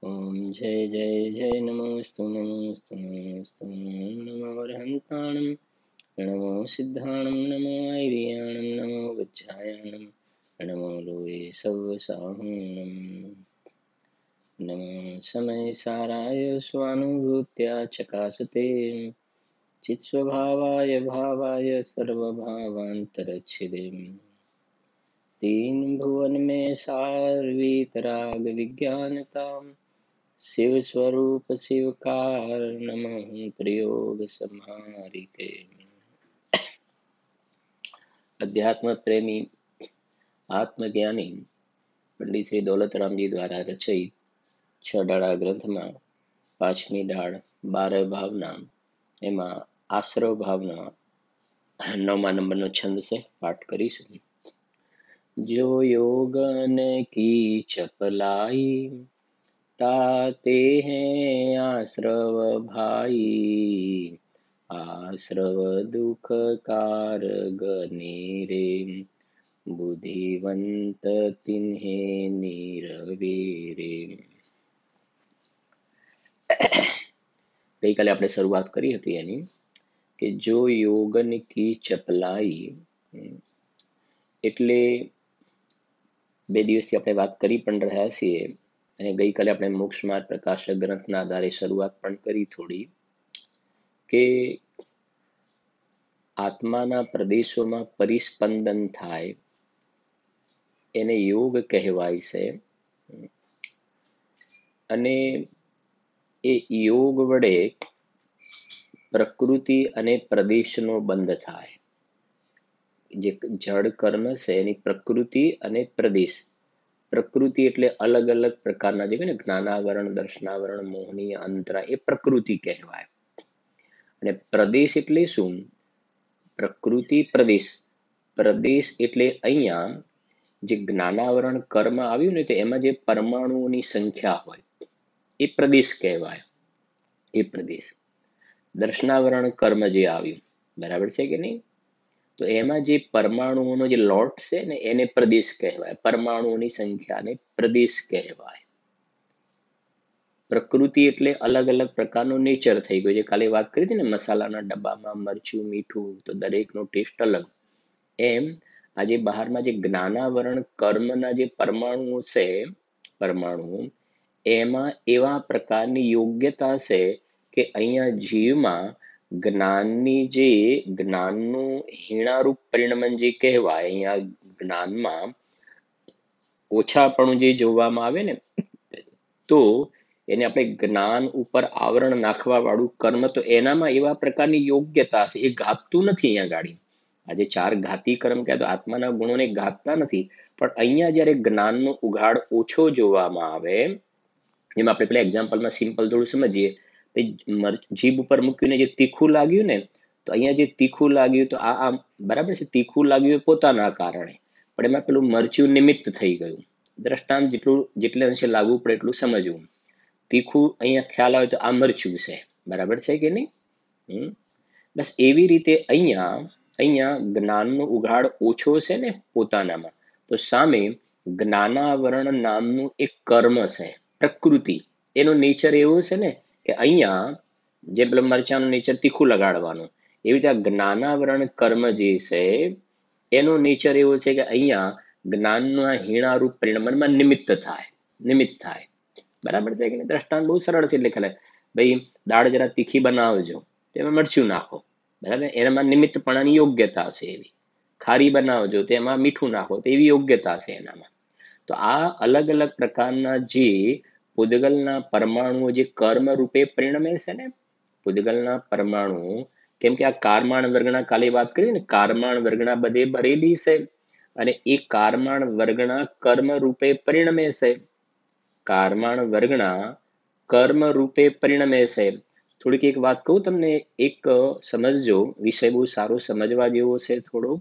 ओम जय जय जय नमोस्तु नमोस्तु नमोस्तु नमो अर्हन्ताणं नमो सिद्धाणं नमो ऐरियाणं नमो वज्रायाणं नमो लोये सव्वसाहूणं नमो समय साराय स्वानुभूत्या चकासते चित्स्वभावाय भावाय सर्वभावान्तरच्छिदे तीन भुवन में सार्वीतराग विज्ञानताम् शिव स्वरूप शिव कारणम प्रयोग संहारिके। अध्यात्म प्रेमी आत्मज्ञानी पंडित श्री दौलतरामजी द्वारा रचित छडाળા ગ્રંથમાં પાંચમી ડાળ 12 ભાવના એમાં આશ્રવ ભાવના 9મા નંબરનો છંદ છે, પાઠ કરીશું। जो योगन की चपलाई ताते हैं आश्रव भाई आश्रव दुख कारगने रे बुद्धिवंत तिन्हे निरवेरे। ગઈકાલે આપણે શરૂઆત કરી હતી એની કે જો યોગન કી ચપલાઈ એટલે બે દિવસથી આપણે વાત કરી પણ રહ્યા છીએ અને ગઈકાલે આપણે મોક્ષ માર્ગ પ્રકાશક ગ્રંથના આધારે શરૂઆત પણ કરી થોડી કે આત્માના પ્રદેશોમાં પરિસ્પંદન થાય એને યોગ કહેવાય છે અને એ યોગ વડે પ્રકૃતિ અને પ્રદેશનો બંધ થાય। જે જડ કર્મ છે એની પ્રકૃતિ અને પ્રદેશ, પ્રકૃતિ એટલે અલગ અલગ પ્રકારના જે ને જ્ઞાનાવરણ, દર્શનાવરણ, મોહનીય, અંતરા, એ પ્રકૃતિ કહેવાય। અને પ્રદેશ એટલે શું? પ્રકૃતિ પ્રદેશ, પ્રદેશ એટલે અહીંયા જે જ્ઞાનાવરણ કર્મ આવ્યું ને તો એમાં જે પરમાણુઓની સંખ્યા હોય એ પ્રદેશ કહેવાય, એ પ્રદેશ। દર્શનાવરણ કર્મ જે આવ્યું, બરાબર છે કે નહીં? તો એમાં જે પરમાણુઓનો જે લોટ છે ને એને પ્રદેશ કહેવાય, પરમાણુઓની સંખ્યાને પ્રદેશ કહેવાય। પ્રકૃતિ એટલે અલગ અલગ પ્રકારનું નેચર થઈ ગયું છે। કાલે વાત કરી હતી ને મસાલાના ડબ્બામાં મરચું, મીઠું, તો દરેકનો ટેસ્ટ અલગ, એમ આજે બહારમાં જે જ્ઞાનાવરણ કર્મના જે પરમાણુઓ છે, પરમાણુ એમાં એવા પ્રકારની યોગ્યતા છે કે અહીંયા જીવમાં જ્ઞાનની જે જ્ઞાનનું હીણારૂપ પરિણમન જે કહેવાય, અહીંયા જ્ઞાનમાં ઓછાપણું જે જોવામાં આવે ને તો એને આપણે જ્ઞાન ઉપર આવરણ નાખવા વાળું કર્મ, તો એનામાં એવા પ્રકારની યોગ્યતા છે, એ ગાતું નથી અહીંયા ગાડી। આજે ચાર ઘાતી કર્મ કહેતો આત્માના ગુણોને ગાતા નથી, પણ અહીંયા જ્યારે જ્ઞાનનો ઉઘાડ ઓછો જોવામાં આવે, જેમ આપણે પેલા એક્ઝામ્પલમાં સિમ્પલ થોડું સમજીએ, જીભ ઉપર મૂકીને જે તીખું લાગ્યું ને, તો અહીંયા જે તીખું લાગ્યું તો આ બરાબર છે, તીખું લાગ્યું પોતાના કારણે, પણ એમાં પેલું મરચું નિમિત્ત થઈ ગયું। દ્રષ્ટાંત જેટલે અંશે લાગવું પડે એટલું સમજવું। તીખું અહીંયા ખ્યાલ આવે તો આ મરચું છે, બરાબર છે કે નહીં? બસ એવી રીતે અહીંયા જ્ઞાનનો ઉઘાડ ઓછો છે ને પોતાનામાં, તો સામે જ્ઞાનાવરણ નામનું એક કર્મ છે, પ્રકૃતિ, એનો નેચર એવો છે ને કે અહીંયા જે પેલા મરચાનું નેચર તીખું લગાડવાનું, એવી રીતે જ્ઞાનાવરણ કર્મ જે છે એનો નેચર એવો છે કે અહીંયા જ્ઞાનના હીણારૂપ પરિણમનમાં નિમિત્ત થાય, બરાબર છે કે નહીં? દ્રષ્ટાંત બહુ સરળ છે, એટલે ખરે ભાઈ દાળ જરા તીખી બનાવજો તો એમાં મરચું નાખો, બરાબર, એનામાં નિમિત્તપણાની યોગ્યતા છે એવી। ખારી બનાવજો તો એમાં મીઠું નાખો તો એવી યોગ્યતા છે એનામાં। તો આ અલગ અલગ પ્રકારના જે પૂદગલના પરમાણુઓ જે કર્મ રૂપે પરિણમે છે ને, પૂદગલના પરમાણુ, કેમ કે આ કારમાણ વર્ગના કાલે વાત કરી ને, કારમાણ વર્ગના બધે ભરેલી છે અને એ કારમાણ વર્ગના કર્મ રૂપે પરિણમે છે, કારમાણ વર્ગના કર્મ રૂપે પરિણમે છે। થોડીક એક વાત કહું તમને, એક સમજજો, વિષય બહુ સારો સમજવા જેવો છે થોડો,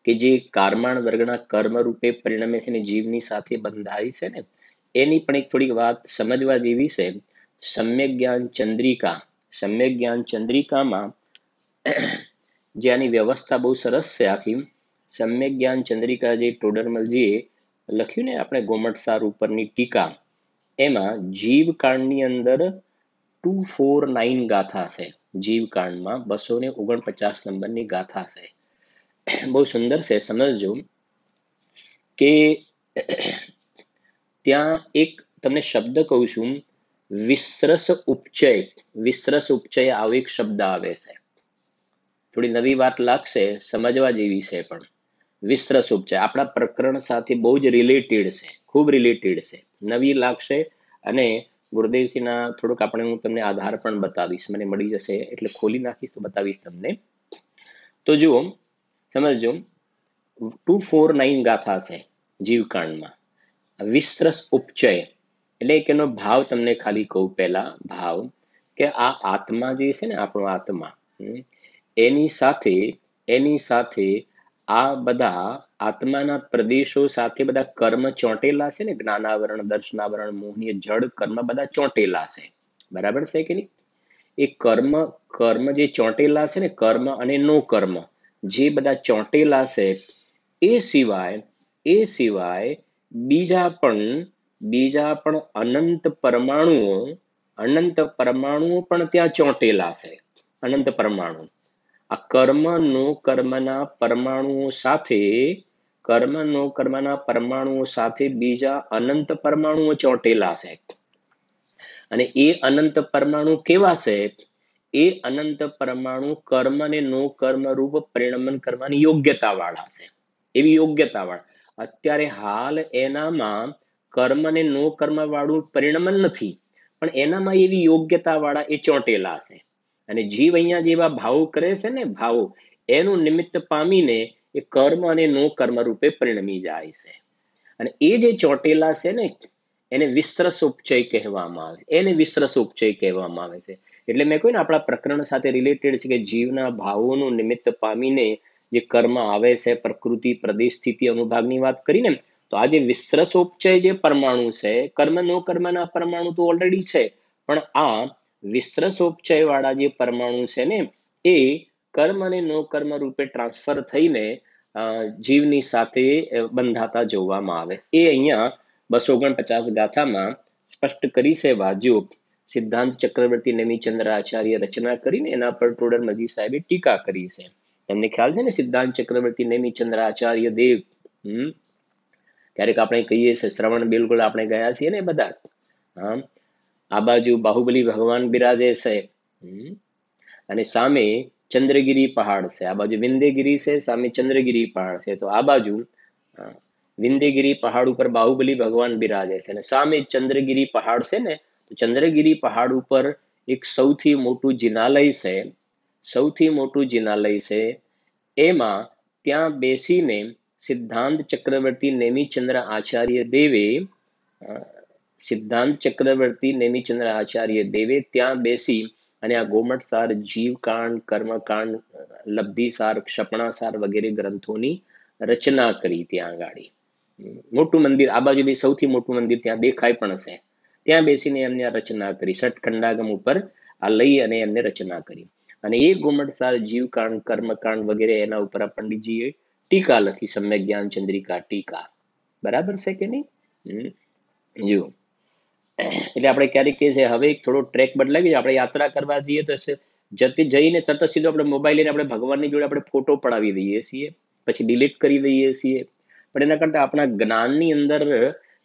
કે જે કારમાણ વર્ગના કર્મ રૂપે પરિણમે છે ને જીવની સાથે બંધાય છે ને, એની પણ એક થોડીક વાત સમજવા જેવી છે। સમ્યક જ્ઞાન ચંદ્રિકામાં જે આની વ્યવસ્થા બહુ સરસ છે આખી। સમ્યક જ્ઞાન ચંદ્રિકા જે ટોડરમલજીએ લખ્યું ને આપણે ગોમટસાર ઉપરની ટીકા, એમાં જીવકાંડની અંદર 249 ગાથા છે. જીવકાંડમાં 249 નંબરની ગાથા છે. બહુ સુંદર છે. સમજજો કે ત્યાં એક તમને શબ્દ કહું છું, વિસ્રસ ઉપચય. વિસ્રસ ઉપચય આવો એક શબ્દ આવે છે. થોડી નવી વાત લાગશે, સમજવા જેવી છે. પણ વિસ્રસ ઉપચય આપણા પ્રકરણ સાથે બહુ જ રિલેટેડ છે, ખૂબ રિલેટેડ છે. નવી લાગશે અને ગુરુદેવસિંહના થોડુંક આપણે હું તમને આધાર પણ બતાવીશ, મને મળી જશે એટલે ખોલી નાખીશ તો બતાવીશ તમને. તો જુઓ, સમજજો, 249 ગાથા છે જીવકાંડમાં. વિસ્રસ ઉપચય એટલે કે એનો ભાવ તમને ખાલી કહું પહેલા. ભાવ કે આ આત્મા જે છે ને, આપણો આત્મા, એની સાથે આ બધા આત્માના પ્રદેશો સાથે બધા કર્મ ચોંટેલા છે ને, જ્ઞાનાવરણ, દર્શનાવરણ, મોહનીય, જડ કર્મ બધા ચોંટેલા છે. બરાબર છે કે નહીં? એ કર્મ જે ચોંટેલા છે ને, કર્મ અને નો કર્મ જે બધા ચોંટેલા છે, એ સિવાય બીજા પણ અનંત પરમાણુઓ પણ ત્યાં ચોંટેલા છે. અનંત પરમાણુ આ કર્મના પરમાણુઓ સાથે બીજા અનંત પરમાણુઓ ચોંટેલા છે. અને એ અનંત પરમાણુ કેવા છે? એ અનંત પરમાણુ કર્મ અને નો કર્મ રૂપ પરિણમન કરવાની યોગ્યતા વાળા છે. એવી યોગ્યતા વાળા. અત્યારે હાલ એનામાં કર્મ અને નો કર્મ વાળું પરિણમન નથી, પણ એનામાં એવી યોગ્યતા વાળા એ ચોંટેલા છે. અને જીવ અહીંયા જેવા ભાવો કરે છે ને, ભાવો એનું નિમિત્ત પામીને એ કર્મ અને નો કર્મ રૂપે પરિણમી જાય છે. અને એ જે ચોંટેલા છે ને, એને વિસ્રસ ઉપચય કહેવામાં આવે છે. એટલે મેં કહ્યું ને, આપણા પ્રકરણ સાથે રિલેટેડ છે કે જીવના ભાવોનું નિમિત્ત પામીને જે કર્મ આવે છે, પ્રકૃતિ, પ્રદેશ, સ્થિતિ, અનુભાગની વાત કરીને, તો આ જે વિસ્રસોપચય જે પરમાણુ છે, કર્મ નો કર્મના પરમાણુ તો ઓલરેડી છે, પણ આ વિસ્રસોપચય વાળા જે પરમાણુ છે ને, એ કર્મ અને નો કર્મ રૂપે ટ્રાન્સફર થઈને જીવની સાથે બંધાતા જોવામાં આવે. એ અહીંયા 249 ગાથામાં સ્પષ્ટ કરી છે. વાજુ સિદ્ધાંત ચક્રવર્તી નેમિચંદ્ર આચાર્ય રચના કરીને એના પર ટોડર મજી સાહેબે ટીકા કરી છે. તમને ખ્યાલ છે ને, સિદ્ધાંત ચક્રવર્તી નેમિચંદ્ર આચાર્ય દેવ. ક્યારેક આપણે કહીએ છીએ શ્રવણ બિલકુલ આપણે ગયા છીએ ને બધા. હા, આ બાજુ બાહુબલી ભગવાન બિરાજે છે અને સામે ચંદ્રગીરી પહાડ છે. આ બાજુ વિંધ્યગીરી છે, સામે ચંદ્રગીરી પહાડ છે. તો આ બાજુ વિંધ્યગીરી પહાડ ઉપર બાહુબલી ભગવાન બિરાજે છે અને સામે ચંદ્રગીરી પહાડ છે ને, તો ચંદ્રગીરી પહાડ ઉપર એક સૌથી મોટું જિનાલય છે. એમાં ત્યાં બેસીને સિદ્ધાંત ચક્રવર્તી નેમિચંદ્ર આચાર્ય દેવે ત્યાં બેસી અને આ ગોમટસાર, જીવકાંડ, કર્મકાંડ, લબ્ધિસાર, ક્ષપણાસાર વગેરે ગ્રંથોની રચના કરી. ત્યાં ગાડી મોટું મંદિર, આ બાજુ સૌથી મોટું મંદિર ત્યાં દેખાય પણ છે. ત્યાં બેસીને એમને આ રચના કરી. સઠખંડાગમ ઉપર આ લઈ અને એમને રચના કરી. અને એ ગોમટસાર, જીવકાંડ, કર્મકાંડ વગેરે એના ઉપર આ પંડિતજીએ ટીકા લખી, સમ્યક જ્ઞાન ચંદ્રિકા ટીકા. બરાબર છે કે નહીં? જુઓ, એટલે આપણે ક્યારેક કહીએ છીએ હવે થોડો ટ્રેક બદલાવી, આપણે યાત્રા કરવા જઈએ તો જઈને તરત સીધો આપણે મોબાઈલ લઈને આપણે ભગવાનની જોડે આપણે ફોટો પડાવી દઈએ છીએ, પછી ડિલીટ કરી દઈએ છીએ. પણ એના કરતા આપણા જ્ઞાનની અંદર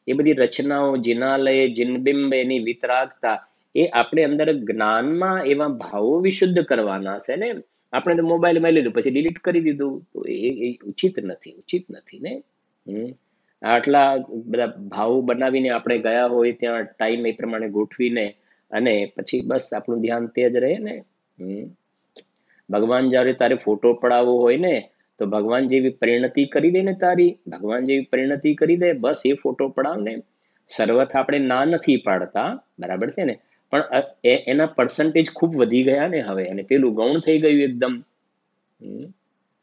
એ બધી રચનાઓ, જિનાલય, જિનબિંબ, એની વિતરાગતા, એ આપણે અંદર જ્ઞાનમાં એવા ભાવો વિશુદ્ધ કરવાના છે ને. આપણે તો મોબાઈલમાં લીધું પછી ડિલીટ કરી દીધું, તો એ ઉચિત નથી ને. આટલા બધા ભાવો બનાવીને આપણે ગયા હોય ત્યાં ટાઈમ એ પ્રમાણે ગોઠવીને, અને પછી બસ આપણું ધ્યાન તે જ રહે ને. ભગવાન જ્યારે તારે ફોટો પડાવવો હોય ને, તો ભગવાન જેવી પરિણતિ કરી દે ને, બસ એ ફોટો પડાવ ને. સર્વથા આપણે ના નથી પાડતા, બરાબર છે ને, પણ એના પર્સન્ટેજ ખૂબ વધી ગયા ને હવે, અને પેલું ગૌણ થઈ ગયું એકદમ.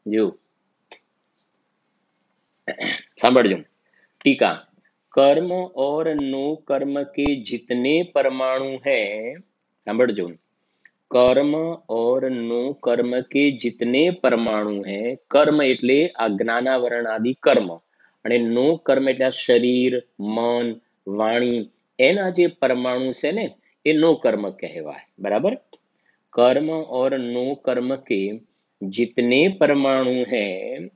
જો સાંભળજો टीका, कर्म और नो कर्म के जितने परमाणु हैं, સાંભળજો, કર્મ और नो कर्म के जितने परमाणु हैं, કર્મ એટલે આ જ્ઞાનાવરણ આદિ કર્મ, અને નો કર્મ એટલે શરીર, મન, વાણી, एना जे परमाणु से ने ए नो कर्म कहवाय। बराबर। कर्म और नो कर्म के जितने परमाणु हैं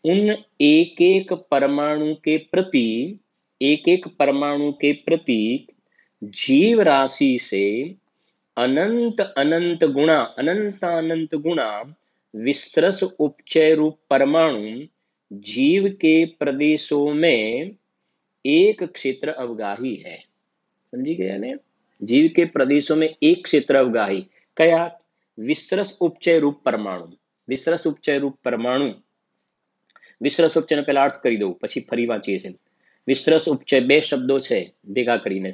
उन एक एक परमाणु के प्रति एक एक परमाणु के प्रति जीव राशि से अनंत अनंत गुणा विस्रस उपचय रूप परमाणु जीव के प्रदेशों में एक क्षेत्र अवगाही है। समझी गया ने? जीव के प्रदेशों में एक क्षेत्र अवगाही कया? विस्रस उपचय रूप परमाणु। विस्रस उपचय रूप परमाणु, વિશ્રસ ઉપચયનો પહેલા અર્થ કરી દઉં, પછી ફરી વાંચીએ છીએ। વિશ્રસ ઉપચય બે શબ્દો છે ભેગા કરીને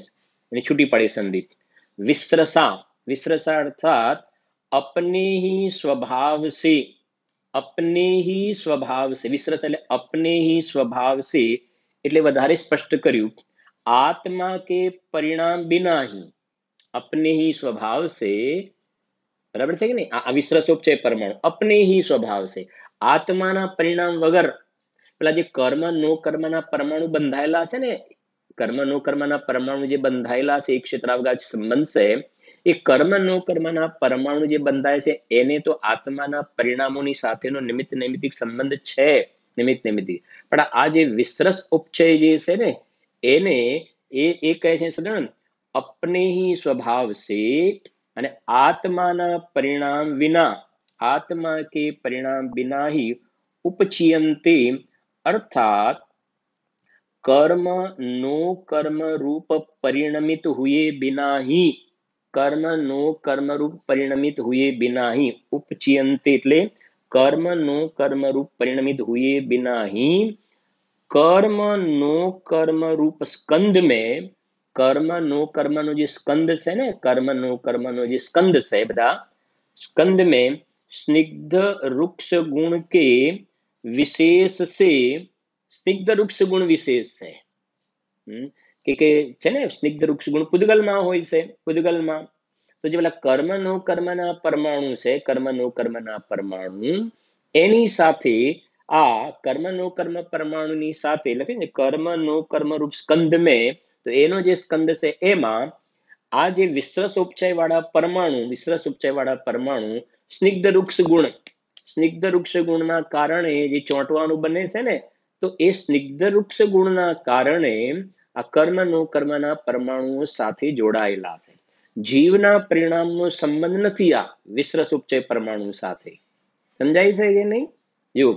એની છૂટી પાડી સંધિ। વિસ્રસા, વિસ્રસા અર્થાત अपने ही स्वभाव से, अपने ही स्वभाव से, विस्रस એટલે अपने ही स्वभाव से એટલે વધારે સ્પષ્ટ કર્યું, आत्मा के परिणाम बिना ही, अपने ही स्वभाव से, बराबर છે કે નહીં? આ વિસ્રસોપચય પરમાણુ अपने ही स्वभाव से, આત્માના પરિણામ વગર પેલા જે કર્મ નો કર્મના પરમાણુ બંધાયેલા છે ને, કર્મ નો કર્મના પરમાણુ જે બંધાયેલા છે એક ક્ષેત્રાવકાશ સંબંધ છે, એ કર્મ નો કર્મના પરમાણુ જે બંધાય છે એને તો આત્માના પરિણામોની સાથેનો નિમિત્ત નૈમિત્તિક સંબંધ છે, નિમિત્ત નૈમિત્તિક। પણ આ જે વિસ્રસ ઉપચય જે છે ને એને એ કહે છે સદન अपने ही स्वभाव से અને આત્માના પરિણામ વિના, आत्मा के परिणाम बिना ही उपचीयन्ते, अर्थात कर्म नो कर्म रूप परिणमित हुए बिना ही, कर्म नो कर्म रूप परिणमित हुए बिना ही उपचीयन्ते એટલે कर्म नो कर्म रूप परिणमित हुए बिना ही कर्म नो कर्म रूप स्कंद में, कर्म नो कर्म नो જે સ્કંદ છે ને, કર્મ નો કર્મ નો જે સ્કંદ છે બધા स्कंद में स्निग्ध रुक्ष गुण के विशेष से, स्निग्ध रुक्ष गुण विशेष है કે છે ને સ્નિગ્ધ રૂક્ષ ગુણ પુદ્ગલમાં હોય છે, પુદ્ગલમાં તો જે પેલા કર્મનો કર્મના પરમાણુ છે, કર્મનો કર્મના પરમાણુ એની સાથે આ કર્મનો કર્મ પરમાણુની સાથે લખે ને કર્મનો કર્મ રૂપ સ્કંદ મેં, તો એનો જે સ્કંદ છે એમાં આ જે વિસ્રસ ઉપચય વાળા પરમાણુ, વિસ્રસ ઉપચય વાળા પરમાણુ સ્નિગ્ધ રૂક્ષ ગુણ, સ્નિગ્ધ રૂક્ષ ગુણના કારણે જે ચોંટવાનું બને છે ને, તો એ સ્નિગ્ધ રૂક્ષ ગુણના કારણે આ કર્મનો કર્મના પરમાણુઓ સાથે જોડાયેલા છે। જીવના પરિણામનો સંબંધ નથી આ વિસ્રસ ઉપચય પરમાણુ સાથે। સમજાય છે કે નહીં? જો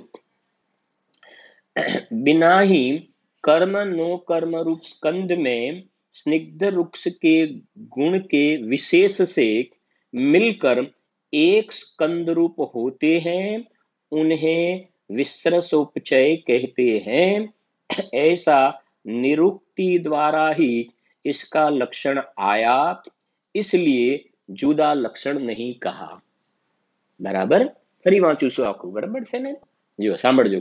बिना ही कर्म नो कर्म रूप स्कंद में स्निग्ध रुक्ष के गुण के विशेष से मिलकर एक स्कंद रूप होते हैं, उन्हें विस्रसोपचय कहते हैं। ऐसा निरुक्ति द्वारा ही इसका लक्षण आया, इसलिए जुदा लक्षण नहीं कहा। बराबर? फरी वांचू છું આખું, બરાબર છે ને? જો સાંભળજો।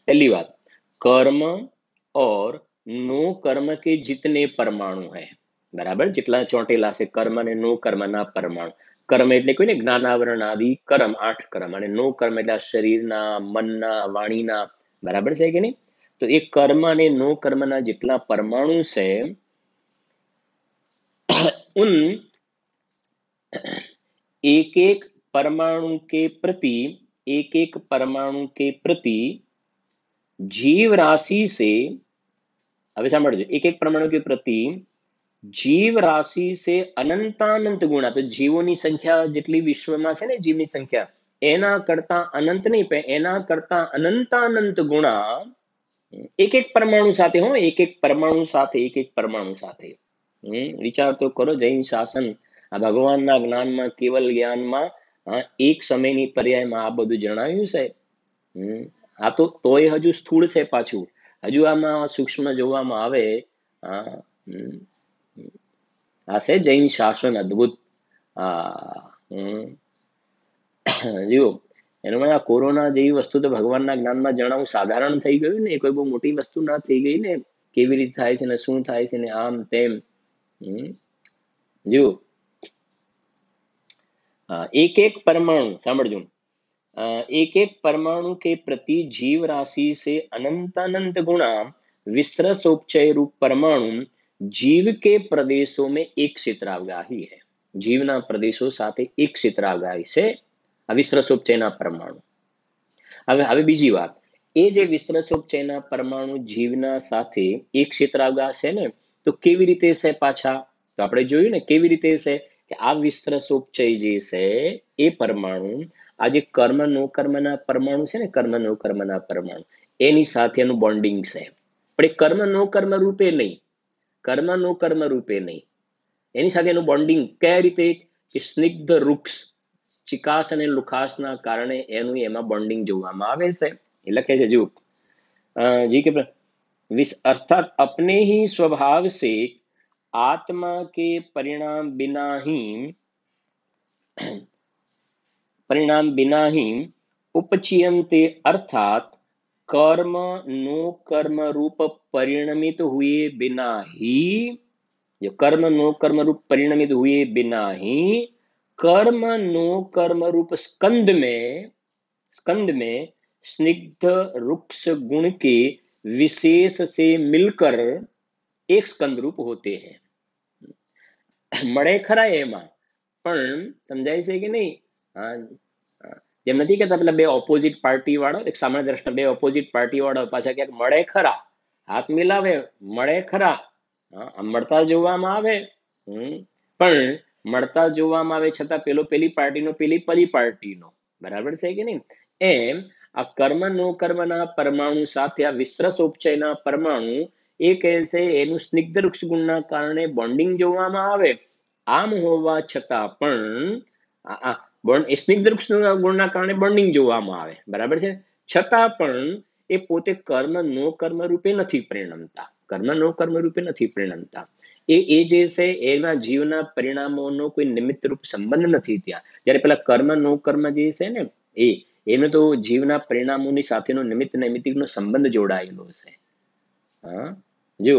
पहली बात, कर्म और नो कर्म के जितने परमाणु है, बराबर જેટલા ચોંટેલા છે કર્મ અને નો કર્મના પરમાણુ, કર્મ એટલે કોઈ ને જ્ઞાનાવરણ આદિ કર્મ 8 કર્મ, અને નો કર્મ એટલે શરીરના, મનના, વાણીના, બરાબર છે કે નહીં? તો એ કર્મ અને નો કર્મના જેટલા પરમાણુ છે उन एक एक परमाणु के प्रति, एक एक परमाणु के प्रति जीव राशि से, હવે સાંભળજો, એક એક પરમાણુ કે પ્રતિ જીવ રાશિ से અનંતાનંત ગુણા, તો જીવોની સંખ્યા જેટલી વિશ્વમાં છે ને જીવની સંખ્યા એના કરતા અનંત નહીં પણ એના કરતા અનંતાનંત ગુણા એક એક પરમાણુ સાથે, હો એક એક પરમાણુ સાથે, એક એક પરમાણુ સાથે। વિચાર તો કરો, જૈન શાસન આ ભગવાનના જ્ઞાનમાં, કેવલ જ્ઞાનમાં એક સમયની પર્યાયમાં આ બધું જણાવ્યું છે। આ તો તોય હજુ સ્થૂળ છે પાછું, હજુ આમાં સૂક્ષ્મ જોવામાં આવે। આ છે જૈન શાસન અદ્ભુત। જુઓ એનું આ કોરોના જેવી વસ્તુ તો ભગવાનના જ્ઞાનમાં જણાવવું સાધારણ થઈ ગયું ને, કોઈ બહુ મોટી વસ્તુ ના થઈ ગઈ ને, કેવી રીતે થાય છે ને શું થાય છે ને આમ તેમ। જુઓ एक एक परमाणु, સાંભળજો, एक एक परमाणु के प्रति जीव राशि से अनंतानंत गुणा વિસ્તરસોપચય રૂપ પરમાણુ જીવ કે પ્રદેશો में એક ક્ષેત્રાવગાહી है. જીવના પ્રદેશો સાથે એક ક્ષેત્રાવગાહી છે આ વિસ્તરસોપચયના પરમાણુ. હવે બીજી વાત, એ જે વિસ્તરસોપચયના પરમાણુ જીવના સાથે એક ક્ષેત્રાવગાહ છે ને, તો કેવી રીતે છે પાછા? તો આપણે જોયું ને કેવી રીતે છે કે આ વિસ્તરસોપચય જે છે એ પરમાણુ આ જે કર્મ નો કર્મના પરમાણુ છે ને, કર્મ નો કર્મના પરમાણુ એની સાથેનું બોન્ડિંગ છે. પણ એ કર્મ નો કર્મ રૂપે નહીં, કર્મ નો કર્મ રૂપે નહીં, એની સાથેનું બોન્ડિંગ કઈ રીતે કે સ્નિગ્ધ વૃક્ષ ચિકાસ અને લુખાસના કારણે એનું એમાં બોન્ડિંગ જોવામાં આવે છે. એ લખે છે જો जी के अर्थात अपने ही स्वभाव से आत्मा के परिणाम बिना ही उपचयन्ते, अर्थात कर्म नो कर्म रूप परिणमित हुए बिना ही, जो कर्म नो कर्म रूप परिणमित हुए बिना ही कर्म नो कर्म रूप स्कंद में स्निग्ध रुक्ष गुण के विशेष से मिलकर एक स्कंद रूप होते हैं. મળે ખરા એમાં, પણ સમજાય છે કે નહીં? હા, જેમ નથી કહેતા પેલા બે ઓપોઝિટ પાર્ટી વાળો, એક સામાન્ય દ્રષ્ટિ બે ઓપોઝિટ પાર્ટી વાળો પાછા ક્યાંક મળે ખરા, હાથ મિલાવે, મળે ખરા, મળતા જોવામાં આવે, પણ મળતા જોવામાં આવે છતાં પેલો પેલી પાર્ટીનો પેલી પેલી પાર્ટીનો, બરાબર છે કે નહીં? એમ આ કર્મ નો કર્મના પરમાણુ સાથે આ વિસ્તરસોપચયના પરમાણુ એ કહે છે એનું સ્નિગ્ધ વૃક્ષ ગુણના કારણે બોન્ડિંગ જોવામાં આવે. આમ હોવા છતાં પણ સ્નિગ્ધ વૃક્ષ ગુણના કારણે બોન્ડિંગ જોવામાં આવે, બરાબર છે, છતાં પણ એ પોતે કર્મ નો કર્મ રૂપે નથી પરિણમતા, કર્મ નો કર્મ રૂપે નથી પરિણમતા. એ જે છે એના જીવના પરિણામોનો કોઈ નિમિત્ત રૂપ સંબંધ નથી ત્યાં. જ્યારે પેલા કર્મ નો કર્મ જે છે ને એનો તો જીવના પરિણામોની સાથેનો નિમિત્ત નૈમિત્તિકનો સંબંધ જોડાયેલો છે. હા જો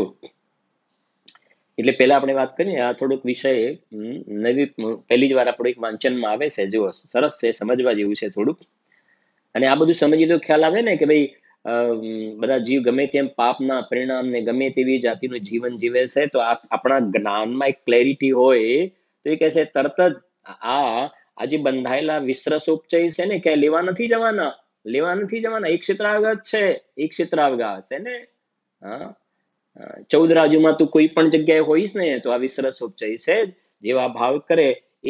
એટલે પહેલા આપણે વાત કરીએ, આ થોડોક વિષય નવી પહેલી જ વાર આપણો એક વાંચનમાં આવે છે. જો સરસ છે, સમજવા જેવું છે થોડુંક. અને આ બધું સમજીએ તો ખ્યાલ આવે ને કે ભાઈ બધા જીવ ગમે તેમ પાપના પરિણામને ગમે તેવી જાતિનું જીવન જીવે છે, તો આપણા જ્ઞાનમાં એક ક્લેરિટી હોય તો એ કહે છે તરત જ આ જે બંધાયેલા વિસ્તરસોપચય છે ને, ક્યાંય લેવા નથી જવાના, એક ક્ષેત્રાવગાહ છે, એક ક્ષેત્રાવગાહ છે ને. હા, 14 રાજ્યોમાં તું કોઈ પણ જગ્યાએ હોઈશ ને તો આ વિસ્તરસોપચય છે. જેવા ભાવ કરે એ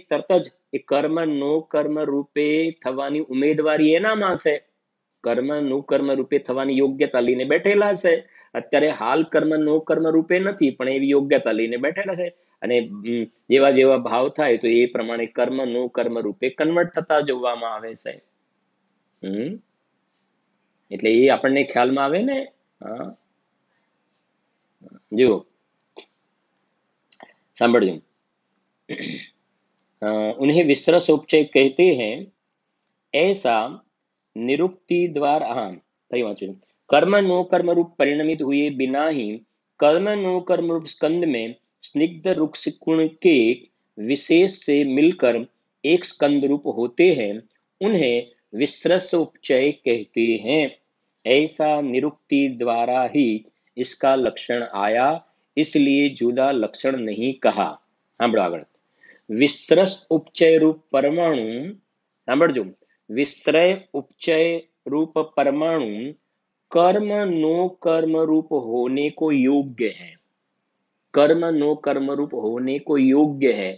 તરત જ એ કર્મ નો કર્મ રૂપે થવાની ઉમેદવારી એનામાં છે. કર્મ નું કર્મ રૂપે થવાની યોગ્યતા લઈને બેઠેલા છે. અત્યારે હાલ કર્મ નો કર્મ રૂપે નથી, પણ એવી યોગ્યતા લઈને બેઠેલા છે. અને જેવા જેવા ભાવ થાય તો એ પ્રમાણે કર્મ નો કર્મ રૂપે કન્વર્ટ થતા જોવામાં આવે છે. એટલે એ આપણને ખ્યાલમાં આવે ને. હા, જો सांभळજો, उन्हें विस्तरसोपचय कहते हैं. ऐसा निरुक्ति द्वारा, सही वाचो, कर्म नो कर्म रूप परिणमित हुए बिना ही कर्म नो कर्म रूप स्कंद में स्निग्ध रुक्ष गुण के विशेष से मिलकर एक स्कंद रूप होते हैं, उन्हें विस्तरसोपचय कहते हैं. ऐसा निरुक्ति द्वारा ही इसका लक्षण आया, इसलिए जुदा लक्षण नहीं कहा. સાંભળો આગળ, વિસ્તરસ ઉપચય રૂપ પરમાણુ, સાંભળજો, વિસ્તરય उपचय रूप परमाणु कर्म नो कर्म रूप होने को योग्य है. कर्म नो कर्म रूप होने को योग्य है.